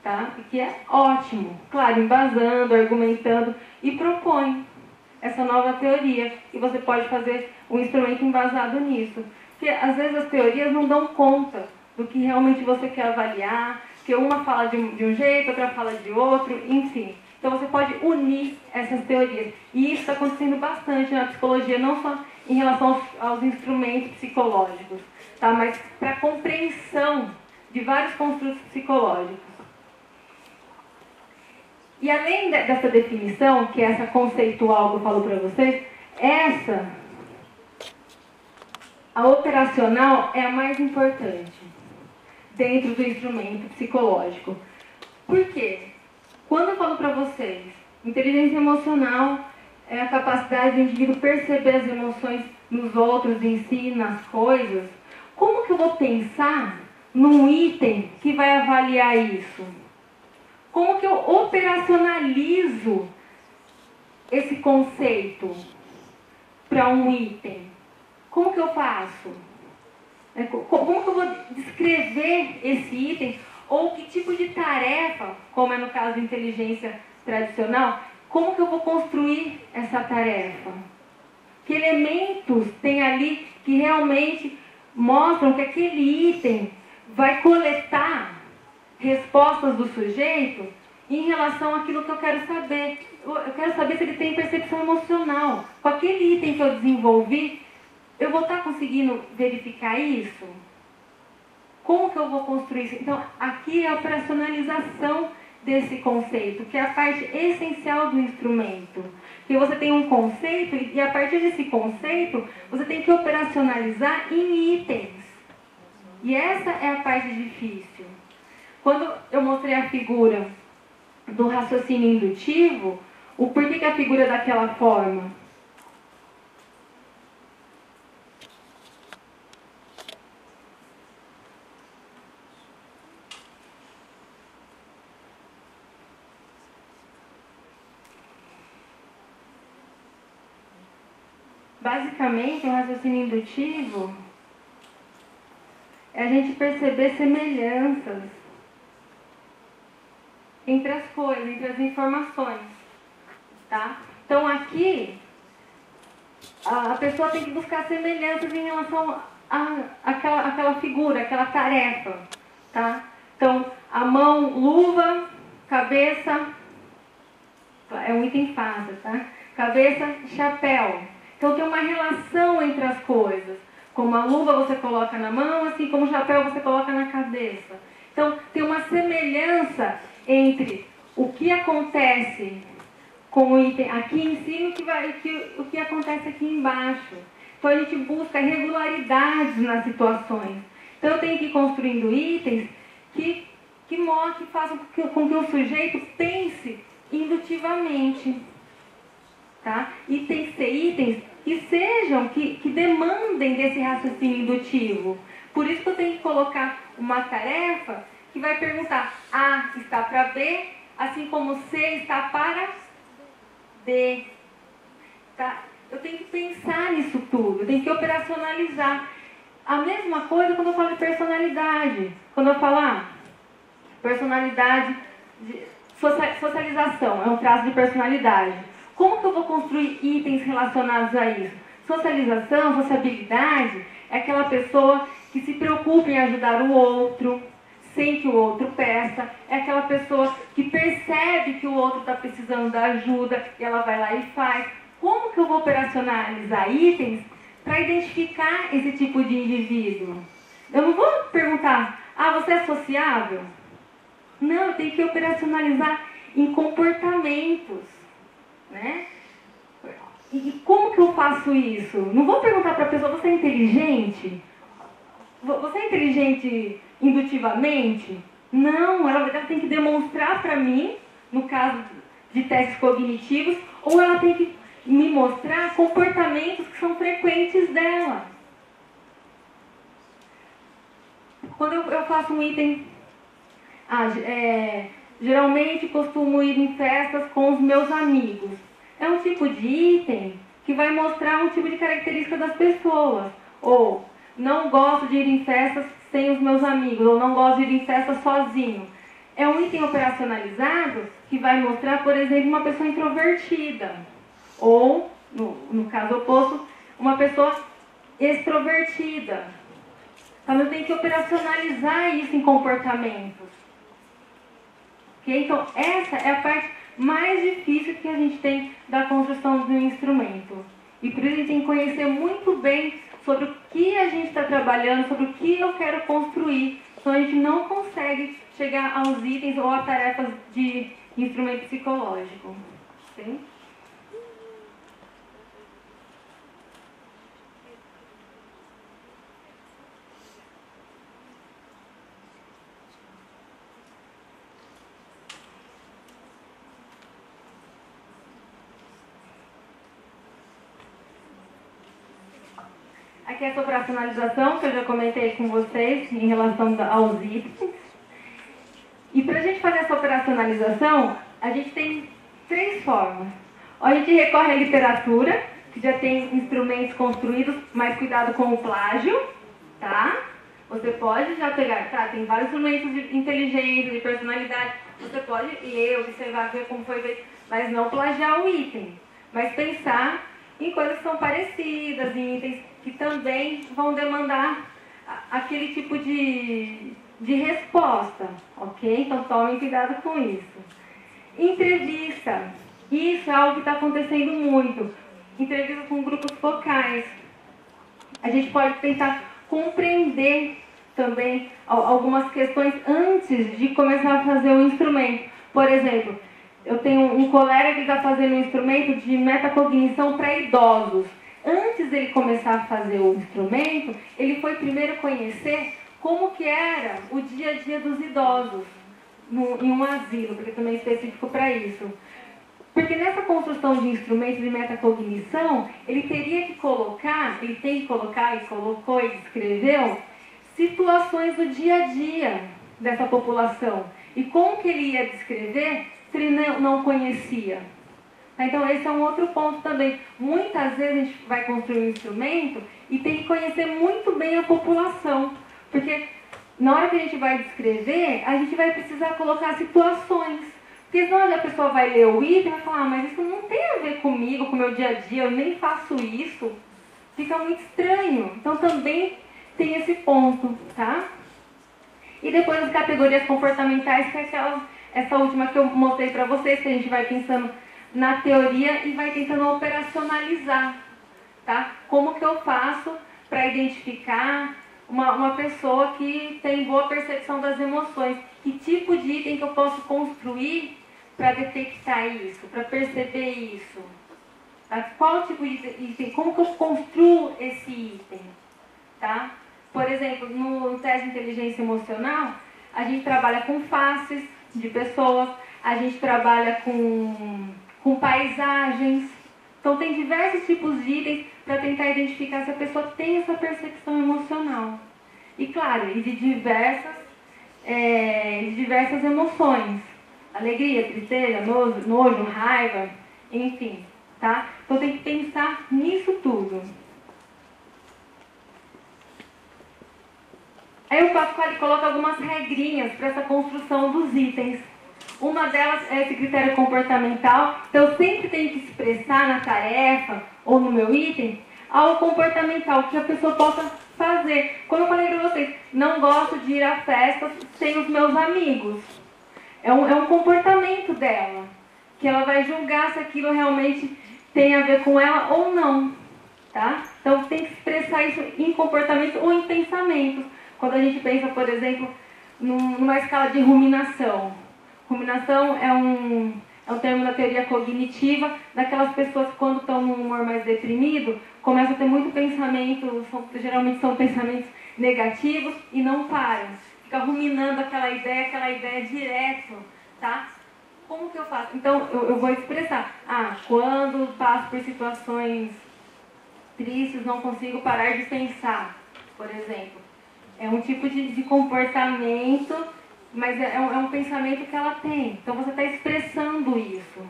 tá? Que é ótimo. Claro, embasando, argumentando, e propõe essa nova teoria. E você pode fazer um instrumento embasado nisso. Porque, às vezes, as teorias não dão conta do que realmente você quer avaliar, porque uma fala de um jeito, outra fala de outro, enfim. Então você pode unir essas teorias. E isso está acontecendo bastante na psicologia, não só em relação aos instrumentos psicológicos, tá? Mas para a compreensão de vários construtos psicológicos. E além dessa definição, que é essa conceitual que eu falo para vocês, a operacional é a mais importante dentro do instrumento psicológico. Por quê? Quando eu falo para vocês, inteligência emocional é a capacidade do indivíduo perceber as emoções nos outros, em si, nas coisas, como que eu vou pensar num item que vai avaliar isso? Como que eu operacionalizo esse conceito para um item? Como que eu faço? Como que eu vou descrever esse item? Ou que tipo de tarefa, como é no caso de inteligência tradicional, como que eu vou construir essa tarefa? Que elementos tem ali que realmente mostram que aquele item vai coletar respostas do sujeito em relação àquilo que eu quero saber. Eu quero saber se ele tem percepção emocional. Com aquele item que eu desenvolvi, eu vou estar conseguindo verificar isso? Como que eu vou construir isso? Então, aqui é a operacionalização desse conceito, que é a parte essencial do instrumento. Que você tem um conceito e a partir desse conceito, você tem que operacionalizar em itens. E essa é a parte difícil. Quando eu mostrei a figura do raciocínio indutivo, o porquê que a figura é daquela forma? Basicamente, o raciocínio indutivo é a gente perceber semelhanças entre as coisas, entre as informações, tá? Então, aqui, a pessoa tem que buscar semelhanças em relação àquela figura, àquela tarefa, tá? Então, a mão, luva, cabeça, é um item fácil, tá? Cabeça, chapéu. Então, tem uma relação entre as coisas. Como a luva você coloca na mão, assim como o chapéu você coloca na cabeça. Então, tem uma semelhança entre o que acontece com o item aqui em cima e o que acontece aqui embaixo. Então, a gente busca regularidades nas situações. Então, eu tenho que ir construindo itens que façam com que o sujeito pense indutivamente. Tá? E tem que ser itens que sejam, que demandem desse raciocínio indutivo. Por isso que eu tenho que colocar uma tarefa que vai perguntar: A está para B, assim como C está para D. Tá? Eu tenho que pensar nisso tudo, eu tenho que operacionalizar. A mesma coisa quando eu falo de personalidade. Quando eu falo, personalidade, socialização, é um traço de personalidade. Como que eu vou construir itens relacionados a isso? Socialização, sociabilidade, é aquela pessoa que se preocupa em ajudar o outro, sem que o outro peça. É aquela pessoa que percebe que o outro está precisando da ajuda e ela vai lá e faz. Como que eu vou operacionalizar itens para identificar esse tipo de indivíduo? Eu não vou perguntar, você é sociável? Não, eu tenho que operacionalizar em comportamentos, né? E como que eu faço isso? Não vou perguntar para a pessoa, você é inteligente? Você é inteligente indutivamente? Não, ela tem que demonstrar para mim, no caso de testes cognitivos, ou ela tem que me mostrar comportamentos que são frequentes dela. Quando eu faço um item, geralmente costumo ir em festas com os meus amigos. É um tipo de item que vai mostrar um tipo de característica das pessoas. Ou, não gosto de ir em festas sem os meus amigos, ou não gosto de ir em festas sozinho. É um item operacionalizado que vai mostrar, por exemplo, uma pessoa introvertida. Ou, no caso oposto, uma pessoa extrovertida. Então, eu tenho que operacionalizar isso em comportamentos. Okay? Então, essa é a parte mais difícil que a gente tem da construção de um instrumento. E por isso a gente tem que conhecer muito bem sobre o que a gente está trabalhando, sobre o que eu quero construir. Então, a gente não consegue chegar aos itens ou a tarefas de instrumento psicológico. Sim? Aqui é essa operacionalização que eu já comentei com vocês em relação aos itens. E para a gente fazer essa operacionalização, a gente tem 3 formas. Ou a gente recorre à literatura, que já tem instrumentos construídos, mas cuidado com o plágio, tá? Você pode já pegar, tem vários instrumentos de inteligência, de personalidade, você pode ler, observar, ver como foi feito, mas não plagiar o item. Mas pensar em coisas que são parecidas, em itens que também vão demandar aquele tipo de resposta, ok? Então tomem cuidado com isso. Entrevista. Isso é algo que está acontecendo muito. Entrevista com grupos focais. A gente pode tentar compreender também algumas questões antes de começar a fazer o instrumento. Por exemplo, eu tenho um colega que está fazendo um instrumento de metacognição para idosos. Antes dele começar a fazer o instrumento, ele foi primeiro conhecer como que era o dia a dia dos idosos em um asilo, porque também é específico para isso. Porque nessa construção de instrumentos de metacognição, ele teria que colocar, ele tem que colocar, e colocou e descreveu, situações do dia a dia dessa população. E como que ele ia descrever se ele não conhecia? Então esse é um outro ponto também. Muitas vezes a gente vai construir um instrumento e tem que conhecer muito bem a população. Porque na hora que a gente vai descrever, a gente vai precisar colocar situações. Porque senão a pessoa vai ler o item e vai falar, mas isso não tem a ver comigo, com o meu dia a dia, eu nem faço isso. fica muito estranho. Então também tem esse ponto, tá? E depois as categorias comportamentais, que é essa última que eu mostrei para vocês, que a gente vai pensando na teoria e vai tentando operacionalizar, tá? Como que eu faço para identificar uma pessoa que tem boa percepção das emoções? Que tipo de item que eu posso construir para detectar isso, para perceber isso? Tá? Qual tipo de item? Como que eu construo esse item? Tá? Por exemplo, no teste de inteligência emocional, a gente trabalha com faces de pessoas, a gente trabalha com paisagens. Então, tem diversos tipos de itens para tentar identificar se a pessoa tem essa percepção emocional. E, claro, de diversas emoções. Alegria, tristeza, nojo, raiva, enfim. Tá? Então, tem que pensar nisso tudo. Aí o Pasquale coloca algumas regrinhas para essa construção dos itens. Uma delas é esse critério comportamental. Então, eu sempre tenho que expressar na tarefa ou no meu item algo comportamental que a pessoa possa fazer. Como eu falei para vocês, não gosto de ir a festas sem os meus amigos. É um comportamento dela, que ela vai julgar se aquilo realmente tem a ver com ela ou não. Tá? Então, tem que expressar isso em comportamento ou em pensamentos. Quando a gente pensa, por exemplo, numa escala de ruminação. Ruminação é um termo da teoria cognitiva, daquelas pessoas que quando estão num humor mais deprimido, começam a ter muito pensamento, geralmente são pensamentos negativos e não param. Fica ruminando aquela ideia direto, tá? Como que eu faço? Então, eu vou expressar. Quando passo por situações tristes, não consigo parar de pensar, por exemplo. É um tipo de comportamento, mas é um pensamento que ela tem. Então você está expressando isso,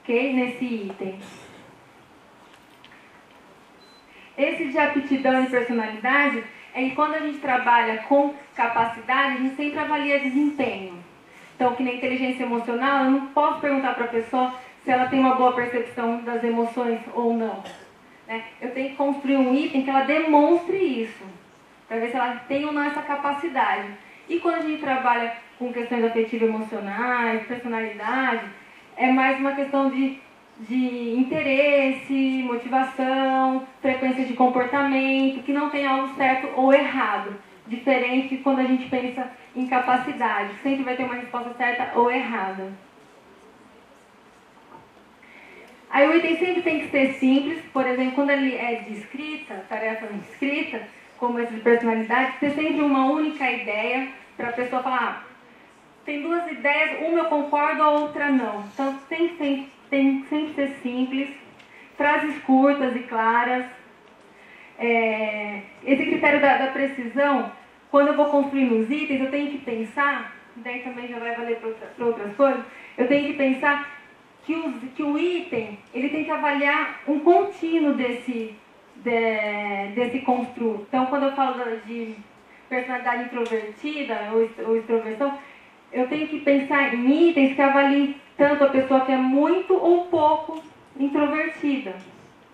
ok? Nesse item. Esse de aptidão e personalidade é que quando a gente trabalha com capacidade, a gente sempre avalia desempenho. Então, que na inteligência emocional, eu não posso perguntar para a pessoa se ela tem uma boa percepção das emoções ou não. Né? Eu tenho que construir um item que ela demonstre isso, para ver se ela tem ou não essa capacidade. E quando a gente trabalha com questões afetivas emocionais, personalidade, é mais uma questão de interesse, motivação, frequência de comportamento, que não tem algo certo ou errado. Diferente de quando a gente pensa em capacidade, sempre vai ter uma resposta certa ou errada. Aí o item sempre tem que ser simples, por exemplo, quando ele é de escrita, tarefa de escrita, como esse de personalidade, ter sempre uma única ideia para a pessoa falar, tem duas ideias, uma eu concordo, a outra não. Então tem que sempre ser simples, frases curtas e claras. Esse critério da precisão, quando eu vou construir os itens, eu tenho que pensar, daí também já vai valer para outras coisas, eu tenho que pensar que o item, ele tem que avaliar um contínuo desse construto. Então, quando eu falo de personalidade introvertida ou extroversão, eu tenho que pensar em itens que avaliem tanto a pessoa que é muito ou pouco introvertida,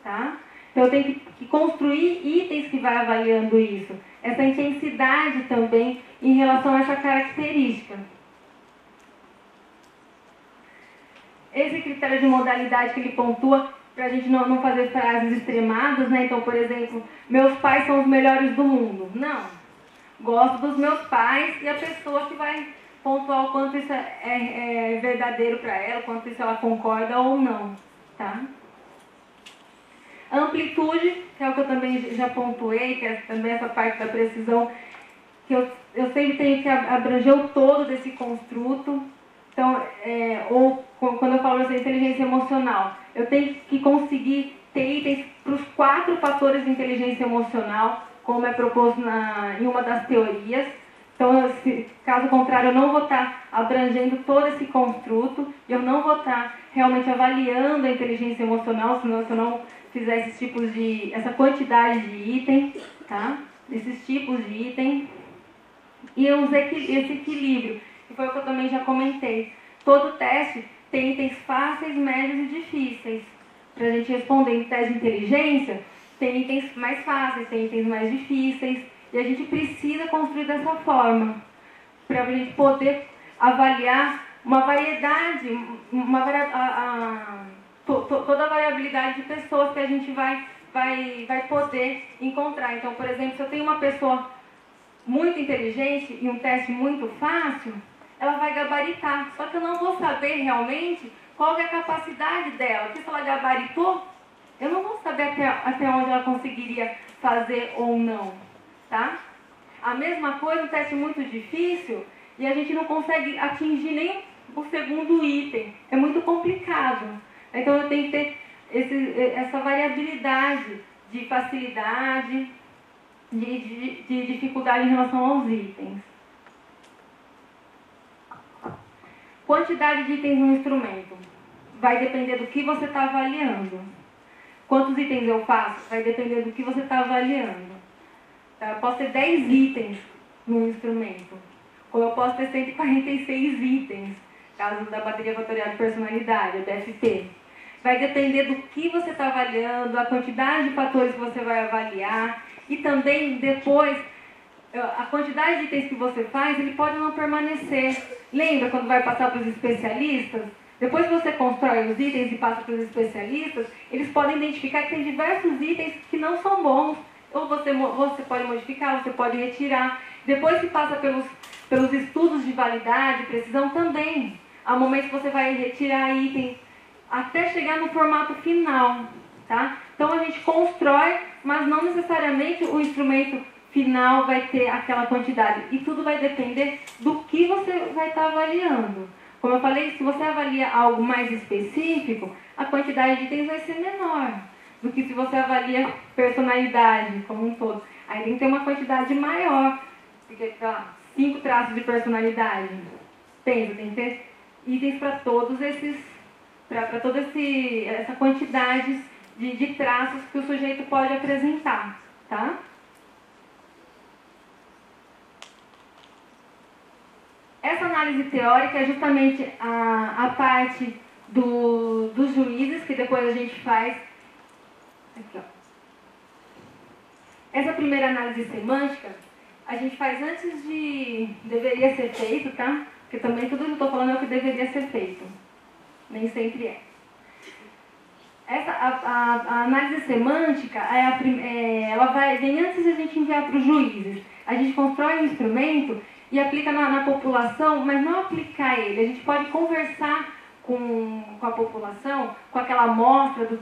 tá? Então, eu tenho que construir itens que vai avaliando isso. Essa intensidade também em relação a essa característica. Esse critério de modalidade que ele pontua, para a gente não fazer frases extremadas, né? Então, por exemplo, meus pais são os melhores do mundo. Não. Gosto dos meus pais e a pessoa que vai pontuar o quanto isso é verdadeiro para ela, o quanto isso ela concorda ou não, tá? Amplitude, que é o que eu também já pontuei, que é também essa parte da precisão, que eu sempre tenho que abranger o todo desse construto. Então, ou quando eu falo assim, inteligência emocional, eu tenho que conseguir ter itens para os 4 fatores de inteligência emocional, como é proposto em uma das teorias. Então, caso contrário, eu não vou estar abrangendo todo esse construto, eu não vou estar realmente avaliando a inteligência emocional, se eu não fizer essa quantidade de itens, tá? Esses tipos de itens. E esse equilíbrio, que foi o que eu também já comentei. Todo teste tem itens fáceis, médios e difíceis. Para a gente responder em teste de inteligência, tem itens mais fáceis, tem itens mais difíceis, e a gente precisa construir dessa forma, para a gente poder avaliar uma variedade, toda a variabilidade de pessoas que a gente vai poder encontrar. Então, por exemplo, se eu tenho uma pessoa muito inteligente e um teste muito fácil, ela vai gabaritar, só que eu não vou saber realmente qual é a capacidade dela, porque se ela gabaritou, eu não vou saber até onde ela conseguiria fazer ou não, tá? A mesma coisa, um teste muito difícil, e a gente não consegue atingir nem o segundo item. É muito complicado. Então eu tenho que ter essa variabilidade de facilidade, de dificuldade em relação aos itens. Quantidade de itens no instrumento. Vai depender do que você está avaliando. Quantos itens eu faço? Vai depender do que você está avaliando. Eu posso ter 10 itens no instrumento. Ou eu posso ter 146 itens, caso da bateria fatorial de personalidade, a BFP. Vai depender do que você está avaliando, a quantidade de fatores que você vai avaliar, e também depois, a quantidade de itens que você faz, ele pode não permanecer. Lembra quando vai passar para os especialistas? Depois que você constrói os itens e passa para os especialistas, eles podem identificar que tem diversos itens que não são bons. Ou você pode modificar, você pode retirar. Depois que passa pelos estudos de validade, precisão também. Há momentos que você vai retirar itens até chegar no formato final, tá? Então a gente constrói, mas não necessariamente o instrumento final vai ter aquela quantidade. E tudo vai depender do que você vai estar avaliando. Como eu falei, se você avalia algo mais específico, a quantidade de itens vai ser menor do que se você avalia personalidade como um todo. Aí tem que ter uma quantidade maior, porque, sei lá, 5 traços de personalidade. Tem que ter itens para todos esses, para toda essa quantidade de traços que o sujeito pode apresentar, tá? Essa análise teórica é justamente a parte dos juízes, que depois a gente faz. Aqui, ó. Essa primeira análise semântica, a gente faz antes de deveria ser feito, tá? Porque também tudo que eu estou falando é o que deveria ser feito. Nem sempre é. A análise semântica, ela vem antes de a gente enviar para os juízes. A gente constrói um instrumento e aplica na população, mas não aplicar ele. A gente pode conversar com a população, com aquela amostra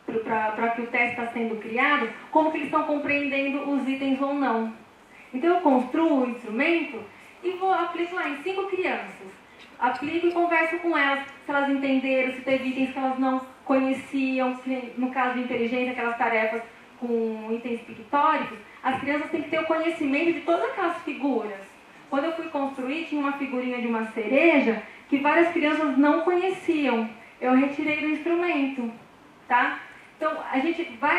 para que o teste está sendo criado, como que eles estão compreendendo os itens ou não. Então eu construo o instrumento e aplico lá em 5 crianças. Aplico e converso com elas, se elas entenderam, se teve itens que elas não conheciam, se, no caso de inteligência, aquelas tarefas com itens pictóricos, as crianças têm que ter o conhecimento de todas aquelas figuras. Quando eu fui construir, tinha uma figurinha de uma cereja que várias crianças não conheciam. Eu retirei do instrumento, tá? Então,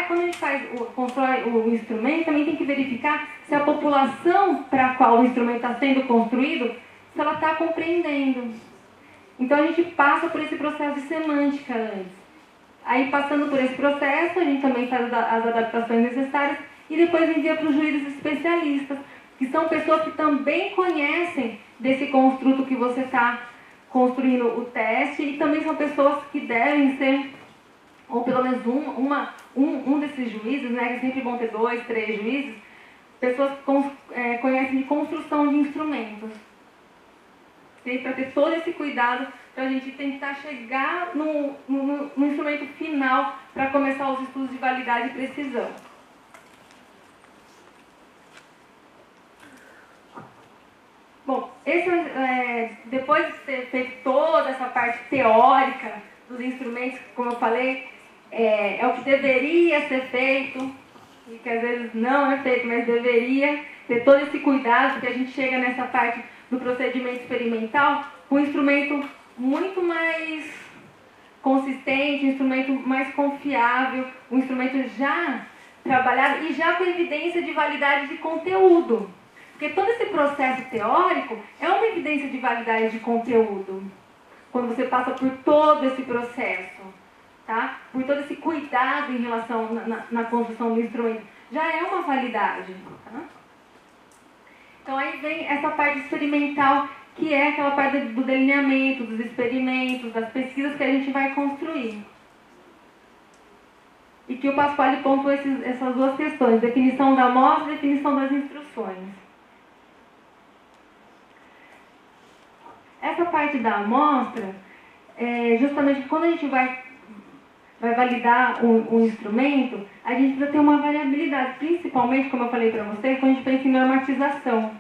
quando a gente constrói o instrumento, também tem que verificar se a população para a qual o instrumento está sendo construído, se ela está compreendendo. Então, a gente passa por esse processo de semântica antes. Aí, passando por esse processo, a gente também faz as adaptações necessárias e depois envia para os juízes especialistas, que são pessoas que também conhecem desse construto que você está construindo o teste, e também são pessoas que devem ser, ou pelo menos um desses juízes, né, que é sempre bom ter 2, 3 juízes, pessoas que conhecem de construção de instrumentos. Para ter todo esse cuidado, para a gente tentar chegar no instrumento final para começar os estudos de validade e precisão. Bom, depois de ter feito toda essa parte teórica dos instrumentos, como eu falei, é o que deveria ser feito, e que às vezes não é feito, mas deveria ter todo esse cuidado, porque a gente chega nessa parte do procedimento experimental com um instrumento muito mais consistente, um instrumento mais confiável, um instrumento já trabalhado e já com evidência de validade de conteúdo. Porque todo esse processo teórico é uma evidência de validade de conteúdo. Quando você passa por todo esse processo, tá? Por todo esse cuidado validado em relação na construção do instrumento. Já é uma validade. Tá? Então aí vem essa parte experimental, que é aquela parte do delineamento, dos experimentos, das pesquisas que a gente vai construir. E que o Pasquale pontuou essas duas questões, definição da amostra e definição das instruções. Essa parte da amostra, justamente quando a gente vai validar um instrumento, a gente precisa ter uma variabilidade, principalmente, como eu falei para vocês, quando a gente pensa em normatização.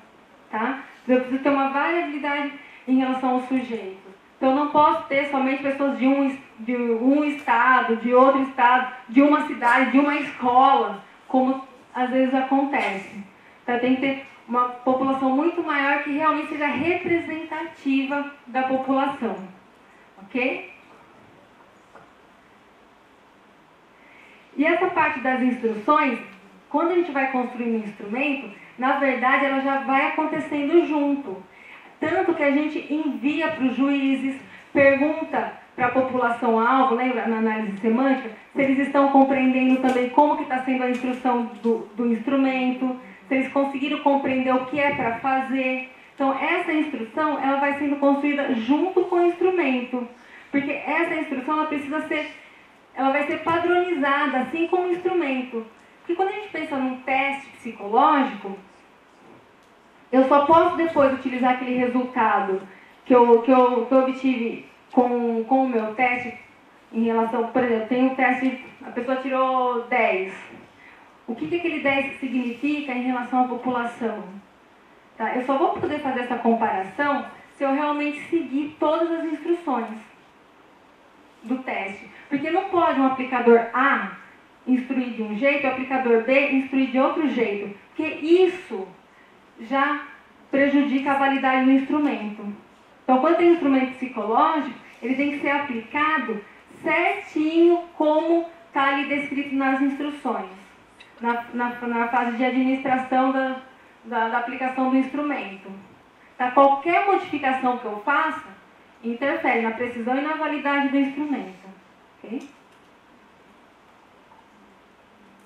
Tá? Eu preciso ter uma variabilidade em relação ao sujeito. Então, eu não posso ter somente pessoas de um estado, de outro estado, de uma cidade, de uma escola, como às vezes acontece. Então, tem que ter uma população muito maior que realmente seja representativa da população. Ok? E essa parte das instruções, quando a gente vai construir um instrumento, na verdade ela já vai acontecendo junto. Tanto que a gente envia para os juízes, pergunta para a população-alvo, lembra, na análise semântica, se eles estão compreendendo também como que está sendo a instrução do instrumento, se eles conseguiram compreender o que é para fazer. Então, essa instrução ela vai sendo construída junto com o instrumento, porque essa instrução ela vai ser padronizada, assim como o instrumento. Porque quando a gente pensa num teste psicológico, eu só posso depois utilizar aquele resultado que eu obtive com o meu teste em relação, por exemplo, tem um teste, a pessoa tirou 10. O que aquele 10 significa em relação à população? Tá? Eu só vou poder fazer essa comparação se eu realmente seguir todas as instruções do teste. Porque não pode um aplicador A instruir de um jeito, o aplicador B instruir de outro jeito. Porque isso já prejudica a validade do instrumento. Então, quando tem instrumento psicológico, ele tem que ser aplicado certinho como está ali descrito nas instruções, na fase de administração da aplicação do instrumento. Tá? Qualquer modificação que eu faça interfere na precisão e na validade do instrumento. Okay?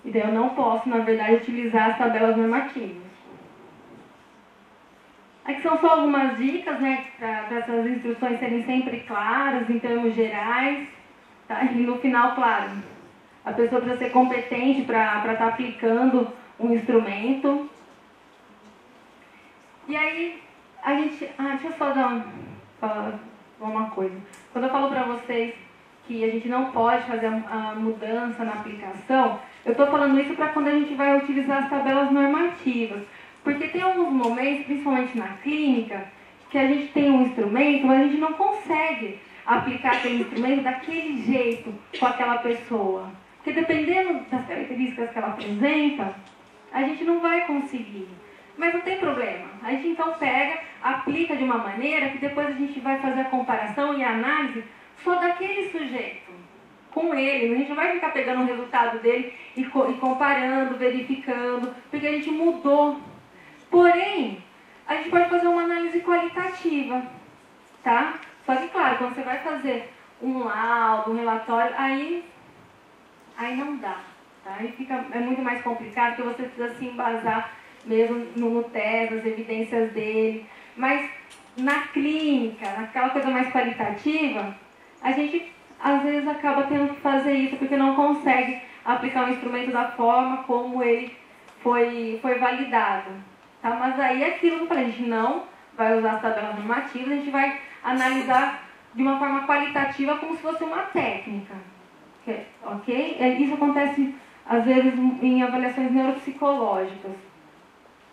E daí eu não posso, na verdade, utilizar as tabelas normativas. Aqui são só algumas dicas, né, para essas instruções serem sempre claras, em termos gerais. Tá? E no final, claro, a pessoa precisa ser competente para estar aplicando um instrumento. E aí, a gente... deixa eu só falar uma coisa. Quando eu falo para vocês que a gente não pode fazer a mudança na aplicação, eu estou falando isso para quando a gente vai utilizar as tabelas normativas. Porque tem alguns momentos, principalmente na clínica, que a gente tem um instrumento, mas a gente não consegue aplicar aquele instrumento daquele jeito com aquela pessoa. Porque dependendo das características que ela apresenta, a gente não vai conseguir. Mas não tem problema. A gente então pega, aplica de uma maneira que depois a gente vai fazer a comparação e a análise só daquele sujeito, com ele. A gente não vai ficar pegando o resultado dele e comparando, verificando, porque a gente mudou. Porém, a gente pode fazer uma análise qualitativa, tá? Só que, claro, quando você vai fazer um laudo, um relatório, aí não dá, tá? Aí é muito mais complicado, porque você precisa se embasar mesmo no teste, nas evidências dele. Mas na clínica, naquela coisa mais qualitativa, a gente às vezes acaba tendo que fazer isso, porque não consegue aplicar o instrumento da forma como ele foi validado. Tá? Mas aí é aquilo que eu falei, a gente não vai usar as tabelas normativas, a gente vai analisar de uma forma qualitativa como se fosse uma técnica. Ok? Isso acontece às vezes em avaliações neuropsicológicas.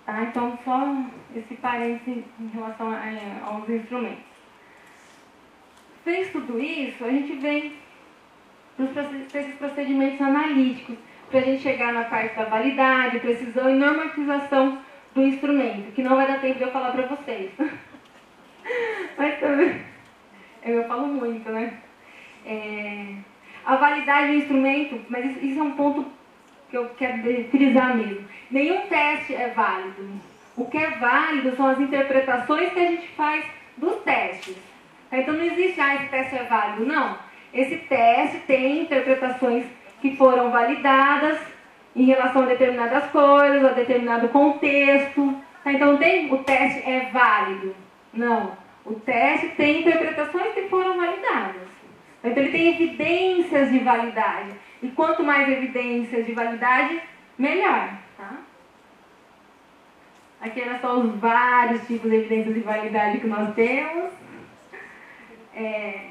Tá? Então, só esse parênteses em relação aos instrumentos. Fez tudo isso, a gente vem para esses procedimentos analíticos, para a gente chegar na parte da validade, precisão e normatização do instrumento, que não vai dar tempo de eu falar para vocês. Mas também, eu falo muito, né? A validade do instrumento, mas isso é um ponto que eu quero frisar mesmo. Nenhum teste é válido. O que é válido são as interpretações que a gente faz dos testes. Então não existe, esse teste é válido. Não. Esse teste tem interpretações que foram validadas em relação a determinadas coisas, a determinado contexto. Tá? Então, o teste é válido? Não. O teste tem interpretações que foram validadas. Então, ele tem evidências de validade. E quanto mais evidências de validade, melhor. Tá? Aqui eram só os vários tipos de evidências de validade que nós temos.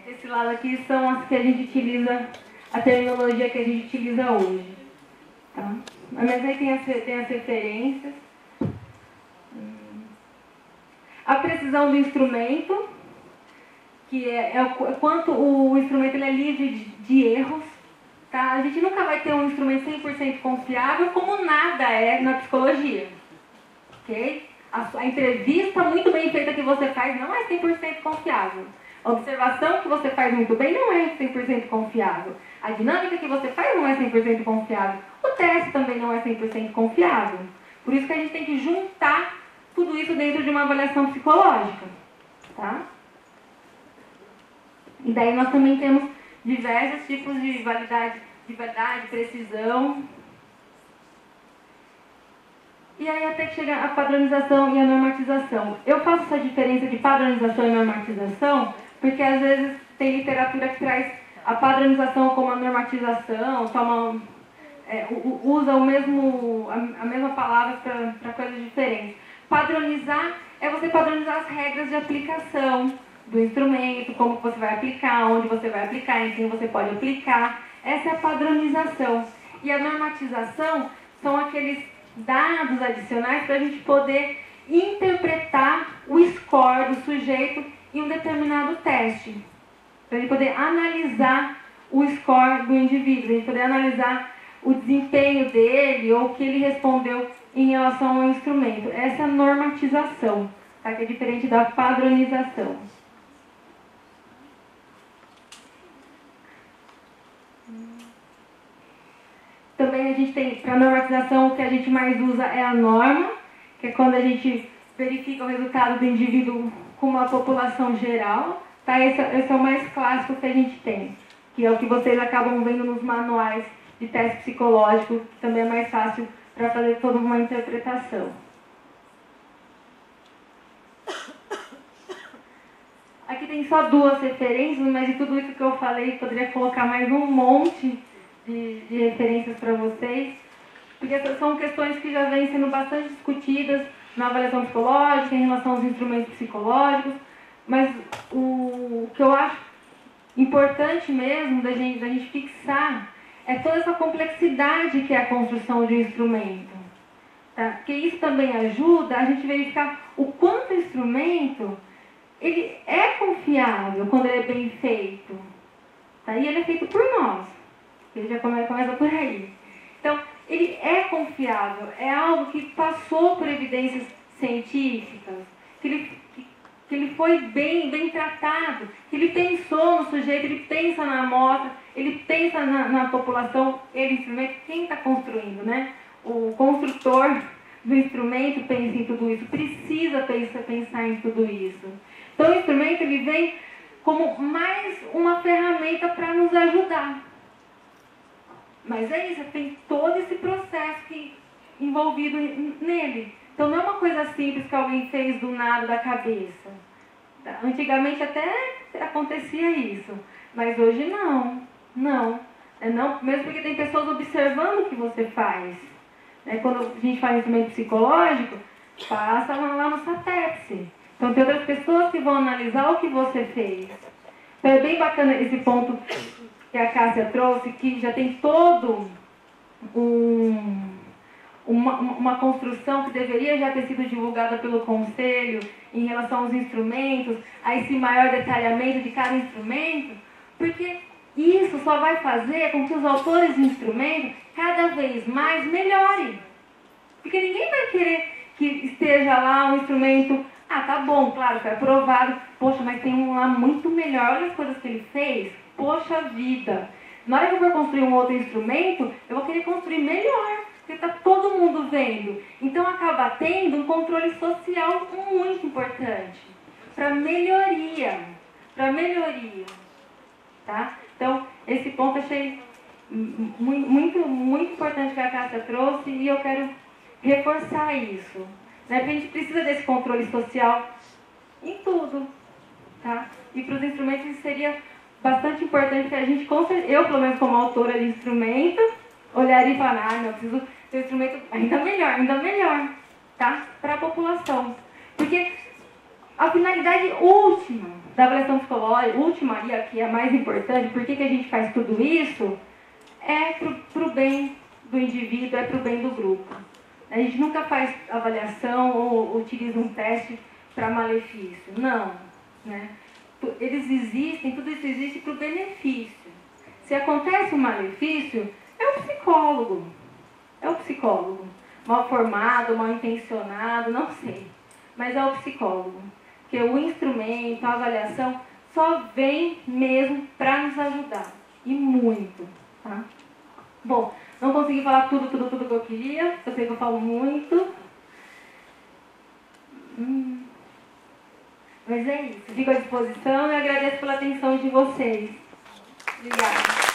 Desse lado aqui são as que a gente utiliza, a terminologia que a gente utiliza hoje. Tá? Mas aí tem as referências. A precisão do instrumento, que é quanto o instrumento ele é livre de erros. Tá? A gente nunca vai ter um instrumento 100% confiável, como nada é na psicologia. Okay? A entrevista muito bem feita que você faz não é 100% confiável. A observação que você faz muito bem não é 100% confiável. A dinâmica que você faz não é 100% confiável. O teste também não é 100% confiável. Por isso que a gente tem que juntar tudo isso dentro de uma avaliação psicológica. Tá? E daí nós também temos diversos tipos de validade, precisão. E aí até que chega a padronização e a normatização. Eu faço essa diferença de padronização e normatização porque às vezes tem literatura que traz a padronização como a normatização, usa a mesma palavra para coisas diferentes. Padronizar é você padronizar as regras de aplicação do instrumento, como que você vai aplicar, onde você vai aplicar, em quem você pode aplicar. Essa é a padronização. E a normatização são aqueles dados adicionais para a gente poder interpretar o score do sujeito em um determinado teste. Para a gente poder analisar o score do indivíduo, para a gente poder analisar o desempenho dele ou o que ele respondeu em relação ao instrumento. Essa é a normatização, tá? Que é diferente da padronização. Também a gente tem, para normatização, o que a gente mais usa é a norma, que é quando a gente verifica o resultado do indivíduo com uma população geral. Tá? Esse é o mais clássico que a gente tem, que é o que vocês acabam vendo nos manuais de teste psicológico, que também é mais fácil para fazer toda uma interpretação. Aqui tem só duas referências, mas de tudo isso que eu falei, poderia colocar mais um monte de referências para vocês, porque essas são questões que já vêm sendo bastante discutidas na avaliação psicológica, em relação aos instrumentos psicológicos, mas o que eu acho importante mesmo da gente fixar é toda essa complexidade que é a construção de um instrumento. Tá? Porque isso também ajuda a gente verificar o quanto o instrumento ele é confiável quando ele é bem feito. Tá? E ele é feito por nós. Ele já começa por aí. Então, ele é confiável, é algo que passou por evidências científicas, que ele foi bem tratado, que ele pensou no sujeito, ele pensa na amostra, ele pensa na população, instrumento, quem está construindo, né? O construtor do instrumento pensa em tudo isso, precisa pensar em tudo isso. Então, o instrumento ele vem como mais uma ferramenta para nos ajudar. Mas é isso, tem todo esse processo envolvido nele. Então não é uma coisa simples que alguém fez do nada da cabeça. Antigamente até acontecia isso, mas hoje não. Não. Mesmo porque tem pessoas observando o que você faz. Quando a gente faz instrumento psicológico, passa lá no SATEPS. Então tem outras pessoas que vão analisar o que você fez. Então é bem bacana esse ponto que a Cássia trouxe, que já tem todo uma construção que deveria já ter sido divulgada pelo Conselho em relação aos instrumentos, a esse maior detalhamento de cada instrumento, porque isso só vai fazer com que os autores de instrumentos cada vez mais melhorem. Porque ninguém vai querer que esteja lá um instrumento, tá bom, claro, foi aprovado, poxa, mas tem um lá muito melhor, olha as coisas que ele fez. Poxa vida, na hora que eu for construir um outro instrumento, eu vou querer construir melhor, porque está todo mundo vendo. Então acaba tendo um controle social muito importante, para melhoria. Tá? Então, esse ponto achei muito importante que a Cássia trouxe, e eu quero reforçar isso. Né? Porque a gente precisa desse controle social em tudo. Tá? E para os instrumentos isso seria bastante importante que a gente, eu pelo menos como autora de instrumento, olharia e falaria, eu preciso ter um instrumento ainda melhor, tá? Para a população. Porque a finalidade última da avaliação psicológica, última e aqui a mais importante, por que a gente faz tudo isso, é para o bem do indivíduo, é para o bem do grupo. A gente nunca faz avaliação ou utiliza um teste para malefício. Não. Né? Eles existem, tudo isso existe para o benefício. Se acontece um malefício, é o psicólogo. É o psicólogo. Mal formado, mal intencionado, não sei. Mas é o psicólogo. Porque o instrumento, a avaliação, só vem mesmo para nos ajudar. E muito. Tá? Bom, não consegui falar tudo que eu queria. Eu sei que eu falo muito. Mas é isso. Fico à disposição e agradeço pela atenção de vocês. Obrigada.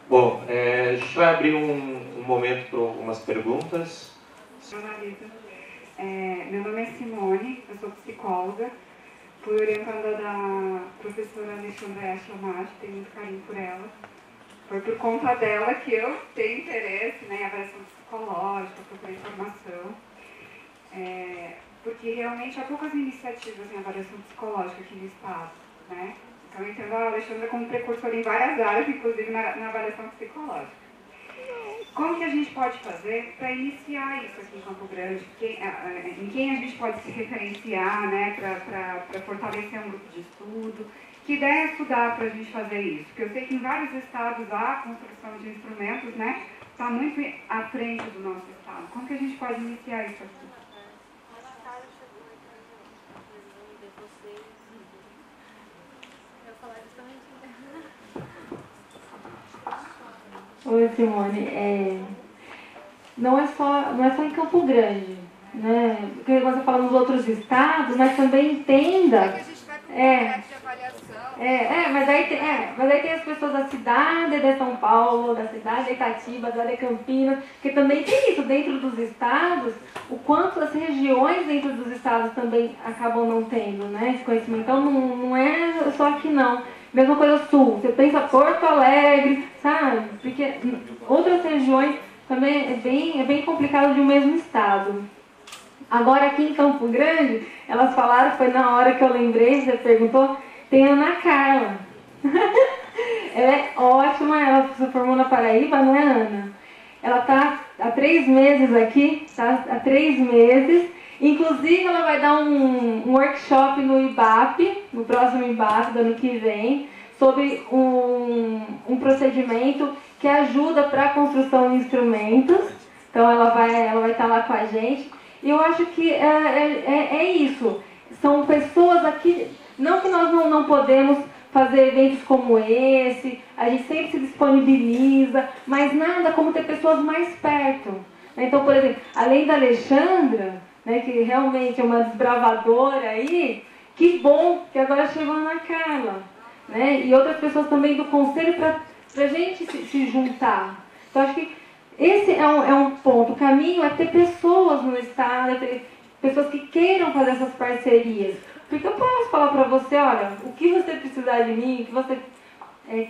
Bom, a gente vai abrir um momento para algumas perguntas. Jornalista. Meu nome é Simone, eu sou psicóloga, fui orientada da professora Alexandra Chamati, tenho muito carinho por ela. Foi por conta dela que eu tenho interesse, né, em avaliação psicológica, procurar informação, porque realmente há poucas iniciativas em avaliação psicológica aqui no Estado, né? Então eu entendo a Alexandra como precursora em várias áreas, inclusive na avaliação psicológica. Como que a gente pode fazer para iniciar isso aqui em Campo Grande? Em quem a gente pode se referenciar, né, para fortalecer um grupo de estudo? Que ideia é estudar para a gente fazer isso? Porque eu sei que em vários estados a construção de instrumentos, né, está muito à frente do nosso estado. Como que a gente pode iniciar isso aqui? Oi, Simone. Não é só em Campo Grande, né? Porque você fala nos outros estados, mas também entenda. Mas aí tem as pessoas da cidade de São Paulo, da cidade de Itatiba, da cidade de Campinas, que também tem isso dentro dos estados, o quanto as regiões dentro dos estados também acabam não tendo, né, esse conhecimento. Então não é só aqui não. Mesma coisa sul, você pensa Porto Alegre, sabe? Porque outras regiões também é bem complicado de um mesmo estado. Agora aqui em Campo Grande, elas falaram, foi na hora que eu lembrei, você perguntou, tem a Ana Carla. Ela é ótima, ela se formou na Paraíba, não é, Ana? Ela está há 3 meses aqui, tá? Há 3 meses. Inclusive, ela vai dar um workshop no IBAP, no próximo IBAP do ano que vem, sobre um procedimento que ajuda para a construção de instrumentos. Então, ela vai estar lá com a gente. E eu acho que é isso. São pessoas aqui, não que nós não podemos fazer eventos como esse, a gente sempre se disponibiliza, mas nada como ter pessoas mais perto. Então, por exemplo, além da Alexandra, né, que realmente é uma desbravadora aí, que bom que agora chegou a Ana Carla, né, e outras pessoas também do conselho para a gente se juntar. Então, acho que esse é um ponto. O caminho é ter pessoas no estado, é ter pessoas que queiram fazer essas parcerias. Porque eu posso falar para você, olha, o que você precisar de mim, o que você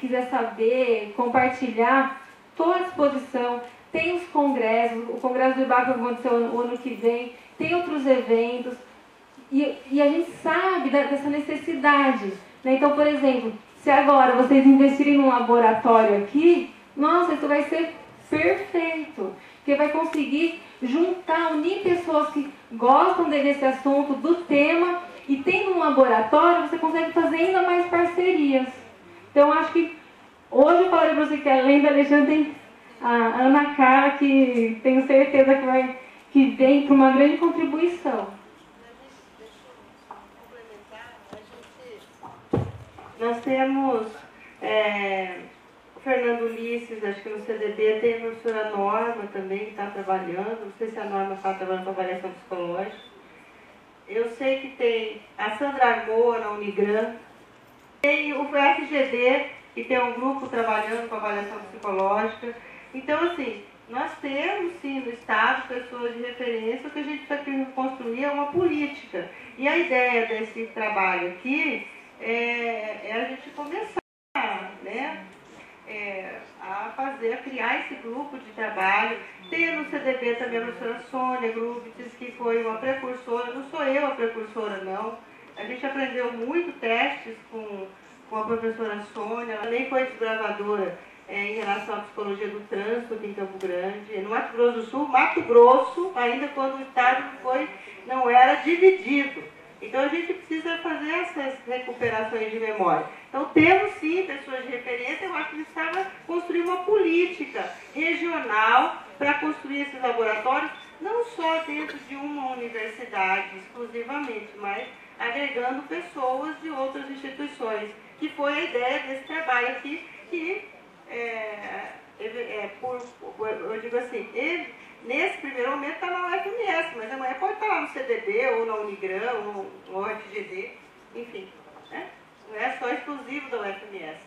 quiser saber, compartilhar, estou à disposição. Tem os congressos, o congresso do IBAP vai acontecer o ano que vem, tem outros eventos, e a gente sabe dessa necessidade. Né? Então, por exemplo, se agora vocês investirem num laboratório aqui, nossa, isso vai ser perfeito, porque vai conseguir juntar, unir pessoas que gostam desse assunto, do tema, e tendo um laboratório, você consegue fazer ainda mais parcerias. Então, acho que hoje eu falei para você que além da Alexandre tem a Ana Carla, que tenho certeza que vem para uma grande contribuição. Nós temos Fernando Ulisses, acho que no CDB, tem a professora Norma também, que está trabalhando, não sei se a Norma está trabalhando com avaliação psicológica. Eu sei que tem a Sandra Armoa na Unigran, tem o FGD, que tem um grupo trabalhando com avaliação psicológica. Então, assim, nós temos, sim, no Estado, pessoas de referência, o que a gente está querendo construir é uma política. E a ideia desse trabalho aqui é a gente começar, né, a criar esse grupo de trabalho. Tem no CDB também a professora Sônia Grubitz, que foi uma precursora, não sou eu a precursora, não. A gente aprendeu muito testes com a professora Sônia, ela nem foi desbravadora em relação à psicologia do trânsito aqui em Campo Grande. No Mato Grosso do Sul, Mato Grosso, ainda quando o Estado não era dividido. Então a gente precisa fazer essas recuperações de memória. Então temos sim pessoas de referência, eu acho que a gente estava construindo uma política regional para construir esses laboratórios, não só dentro de uma universidade exclusivamente, mas agregando pessoas de outras instituições, que foi a ideia desse trabalho aqui, que eu digo assim, nesse primeiro momento está na UFMS, mas amanhã pode estar lá no CDB, ou na Unigran, ou no FGD, enfim, né? Não é só exclusivo da UFMS.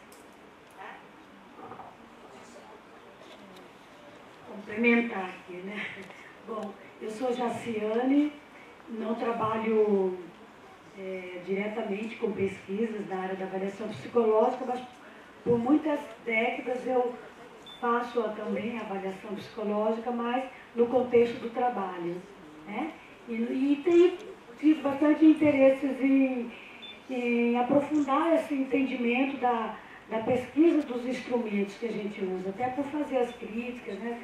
Complementar aqui, né? Bom, eu sou Jaciane, não trabalho diretamente com pesquisas na área da avaliação psicológica, mas por muitas décadas eu faço também a avaliação psicológica, mas no contexto do trabalho, né? E tenho tido bastante interesses em aprofundar esse entendimento da pesquisa dos instrumentos que a gente usa, até por fazer as críticas, né?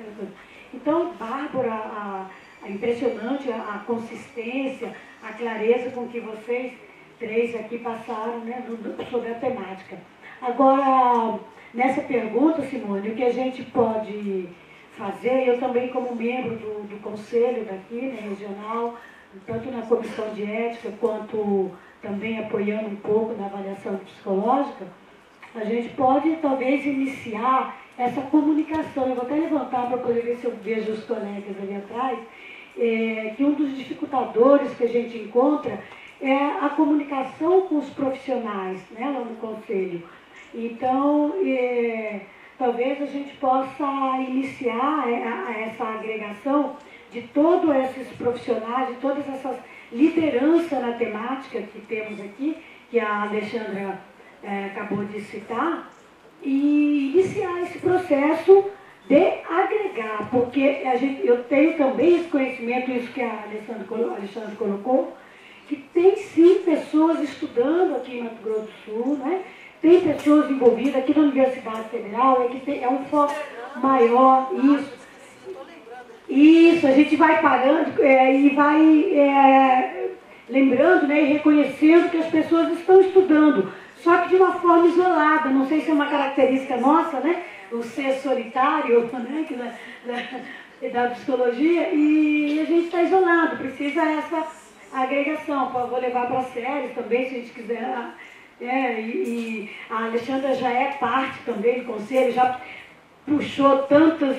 Então, Bárbara, impressionante a consistência, a clareza com que vocês três aqui passaram, né, sobre a temática. Agora, nessa pergunta, Simone, o que a gente pode fazer, eu também como membro do conselho daqui, né, regional, tanto na comissão de ética, quanto também apoiando um pouco na avaliação psicológica, a gente pode talvez iniciar essa comunicação. Eu vou até levantar para poder ver se eu vejo os colegas ali atrás, que um dos dificultadores que a gente encontra é a comunicação com os profissionais, né, lá no conselho. Então, talvez a gente possa iniciar essa agregação de todos esses profissionais, de todas essas lideranças na temática que temos aqui, que a Alexandra acabou de citar, e iniciar esse processo de agregar, porque eu tenho também esse conhecimento, isso que a Alexandra colocou, que tem sim pessoas estudando aqui em Mato Grosso do Sul, né? Tem pessoas envolvidas aqui na Universidade Federal, é um foco maior, isso, a gente vai parando e vai lembrando, né, e reconhecendo que as pessoas estão estudando, só que de uma forma isolada. Não sei se é uma característica nossa, né, o ser solitário, né, da psicologia, e a gente está isolado, precisa essa agregação. Vou levar para as séries também, se a gente quiser. E a Alexandra já é parte também do conselho, já puxou tantos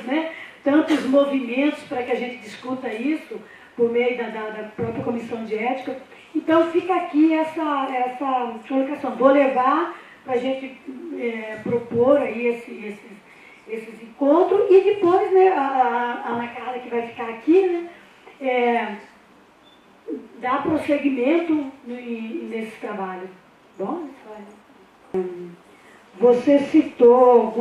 movimentos para que a gente discuta isso por meio da própria comissão de ética. Então fica aqui essa colocação. Vou levar para a gente propor aí esses encontros, e depois, né, a Ana Carla, que vai ficar aqui, né, dar prosseguimento nesse trabalho. Bom, você citou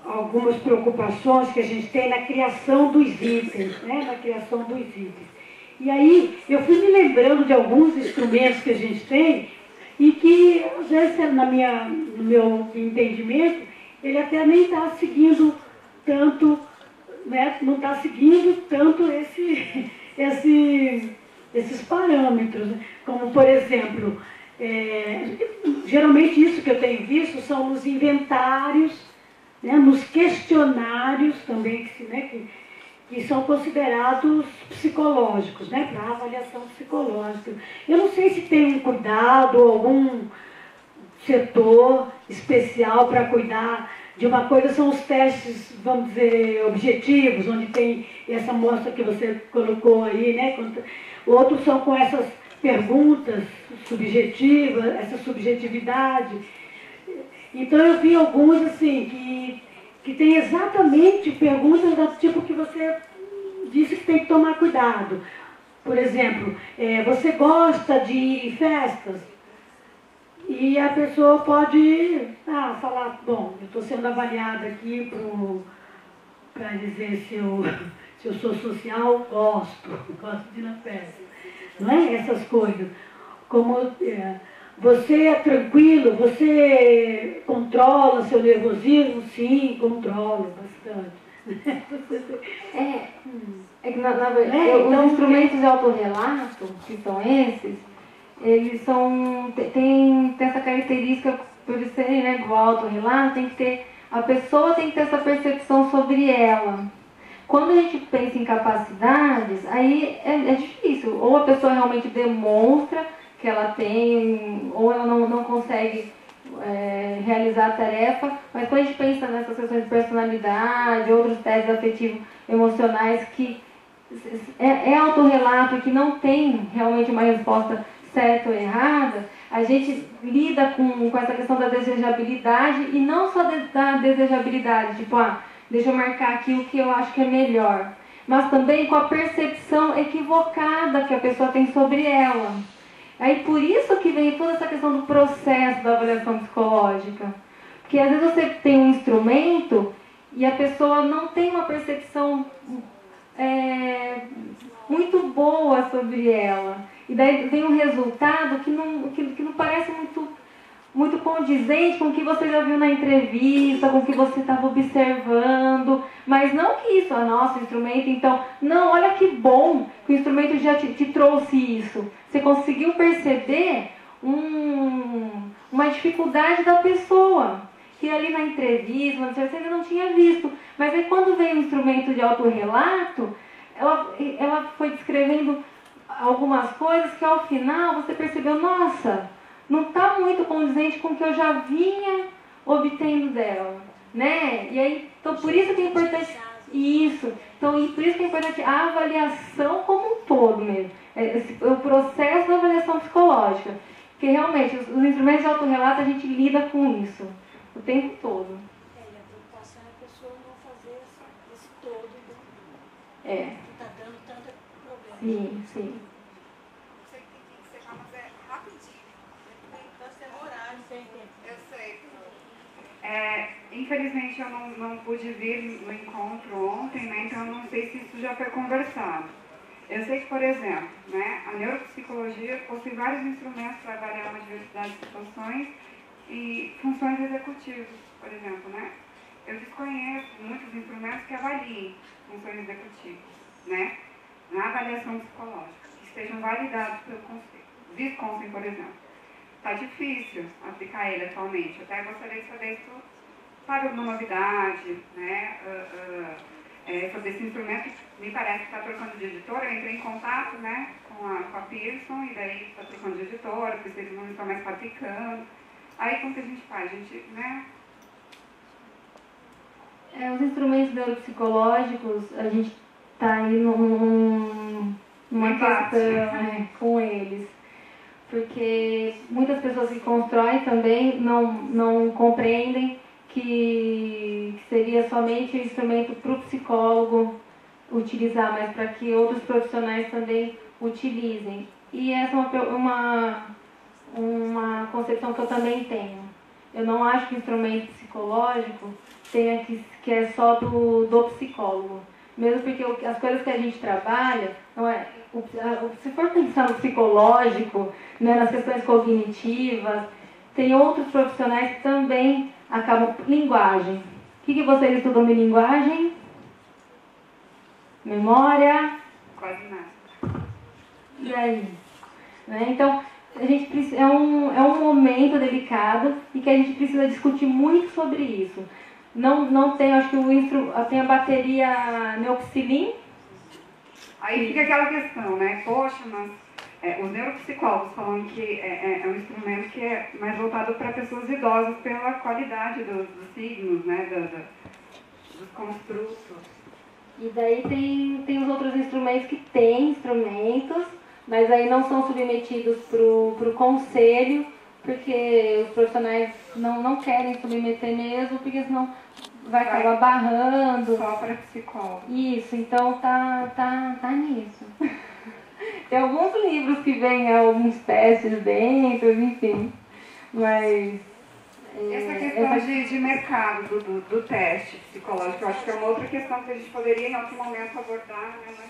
algumas preocupações que a gente tem na criação dos itens, né? Na criação dos itens. E aí, eu fui me lembrando de alguns instrumentos que a gente tem e que, às vezes, no meu entendimento, ele até nem está seguindo tanto, né? Não está seguindo tanto esses parâmetros, né? Como, por exemplo, geralmente isso que eu tenho visto são nos inventários, né, nos questionários também, que são considerados psicológicos, né, para avaliação psicológica. Eu não sei se tem um cuidado, algum setor especial para cuidar de uma coisa são os testes, vamos dizer, objetivos, onde tem essa amostra que você colocou aí, né? Outros são com essas perguntas subjetivas, essa subjetividade. Então eu vi alguns assim, que tem exatamente perguntas do tipo que você disse que tem que tomar cuidado. Por exemplo, você gosta de ir em festas? E a pessoa pode falar, bom, eu estou sendo avaliada aqui para dizer se eu sou social, gosto de ir na festa. Não é essas coisas. Como você é tranquilo, você controla seu nervosismo? Sim, controlo bastante. É que os instrumentos de autorrelato, que são esses, eles têm essa característica, por serem, né, do autorrelato, a pessoa tem que ter essa percepção sobre ela. Quando a gente pensa em capacidades, aí é difícil. Ou a pessoa realmente demonstra que ela tem, ou ela não consegue realizar a tarefa. Mas quando a gente pensa nessas questões de personalidade, outros testes afetivos emocionais, que é autorrelato, que não tem realmente uma resposta certa ou errada, a gente lida com essa questão da desejabilidade, e não só da desejabilidade, tipo, deixa eu marcar aqui o que eu acho que é melhor, mas também com a percepção equivocada que a pessoa tem sobre ela. Aí por isso que vem toda essa questão do processo da avaliação psicológica. Porque às vezes você tem um instrumento e a pessoa não tem uma percepção muito boa sobre ela. E daí vem um resultado que não parece muito condizente com o que você já viu na entrevista, com o que você estava observando. Mas não que isso, nosso instrumento, então... Não, olha que bom que o instrumento já te trouxe isso. Você conseguiu perceber uma dificuldade da pessoa, que ali na entrevista, você ainda não tinha visto. Mas aí quando veio o instrumento de autorrelato, ela foi descrevendo algumas coisas que ao final você percebeu, nossa, não está muito condizente com o que eu já vinha obtendo dela, né? E aí, então por isso que é importante isso. Então, por isso que é importante a avaliação como um todo mesmo. O processo da avaliação psicológica. Porque realmente, os instrumentos de autorrelato, a gente lida com isso o tempo todo. E a preocupação é a pessoa não fazer esse todo que está dando tanto problema. Sim, sim. Sei que tem que encerrar, mas é rapidinho. Nós temos horário, sem tempo. Eu sei. Infelizmente eu não pude vir no encontro ontem, né? Então eu não sei se isso já foi conversado. Eu sei que, por exemplo, né, a neuropsicologia possui vários instrumentos para avaliar uma diversidade de situações e funções executivas, por exemplo, né? Eu desconheço muitos instrumentos que avaliem funções executivas, né? Na avaliação psicológica, que estejam validados pelo conselho. Wisconsin, por exemplo. Está difícil aplicar ele atualmente. Eu até gostaria de saber se tu sabe alguma novidade, né? Sobre esse instrumento, me parece que está trocando de editora. Eu entrei em contato, né, com a Pearson, e daí está trocando de editora, porque eles não estão mais fabricando. Aí como que a gente faz? A gente, né? Os instrumentos neuropsicológicos, a gente está aí numa questão com eles. Porque muitas pessoas que constroem também não compreendem que seria somente um instrumento para o psicólogo utilizar, mas para que outros profissionais também utilizem. E essa é uma concepção que eu também tenho. Eu não acho que o instrumento psicológico tenha que é só do psicólogo. Mesmo porque as coisas que a gente trabalha, não é, se for pensar no psicológico, né, nas questões cognitivas, tem outros profissionais que também acabam... Linguagem. O que vocês estudam de linguagem? Memória? Quase nada. E aí? Né? Então, a gente precisa, é um momento delicado e que a gente precisa discutir muito sobre isso. Não tem, acho que tem a bateria Neoxilin. Aí fica aquela questão, né? Poxa, mas os neuropsicólogos falam que é um instrumento que é mais voltado para pessoas idosas pela qualidade dos signos, né, dos construtos. E daí tem os outros instrumentos que têm instrumentos, mas aí não são submetidos para o conselho, porque os profissionais não querem submeter mesmo, porque senão vai acabar barrando. Só para psicólogo. Isso, então tá nisso. Tem alguns livros que vêm alguns testes dentro, enfim, mas... Essa questão de mercado do teste psicológico, eu acho que é uma outra questão que a gente poderia em outro momento abordar, né? Mas...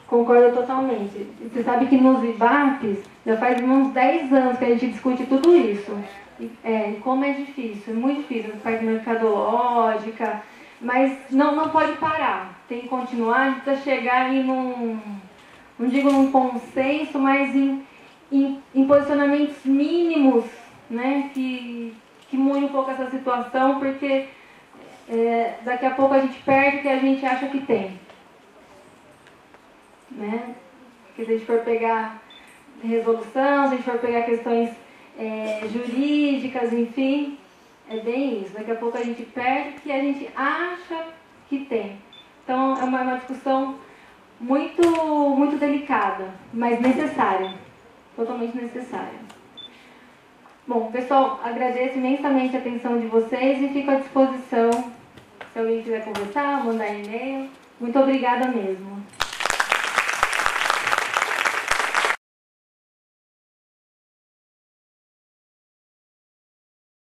Concordo totalmente. Você sabe que nos IBAPs já faz uns 10 anos que a gente discute tudo isso. E como é difícil, é muito difícil, a parte mercadológica, mas não pode parar, tem que continuar, a gente precisa chegar em não digo num consenso, mas em posicionamentos mínimos, né, que mude um pouco essa situação, porque daqui a pouco a gente perde o que a gente acha que tem. Né? Porque se a gente for pegar resolução, se a gente for pegar questões jurídicas, enfim, é bem isso. Daqui a pouco a gente perde o que a gente acha que tem. Então é uma discussão muito delicada, mas necessária, totalmente necessária. Bom, pessoal, agradeço imensamente a atenção de vocês e fico à disposição se alguém quiser conversar, mandar e-mail. Muito obrigada mesmo.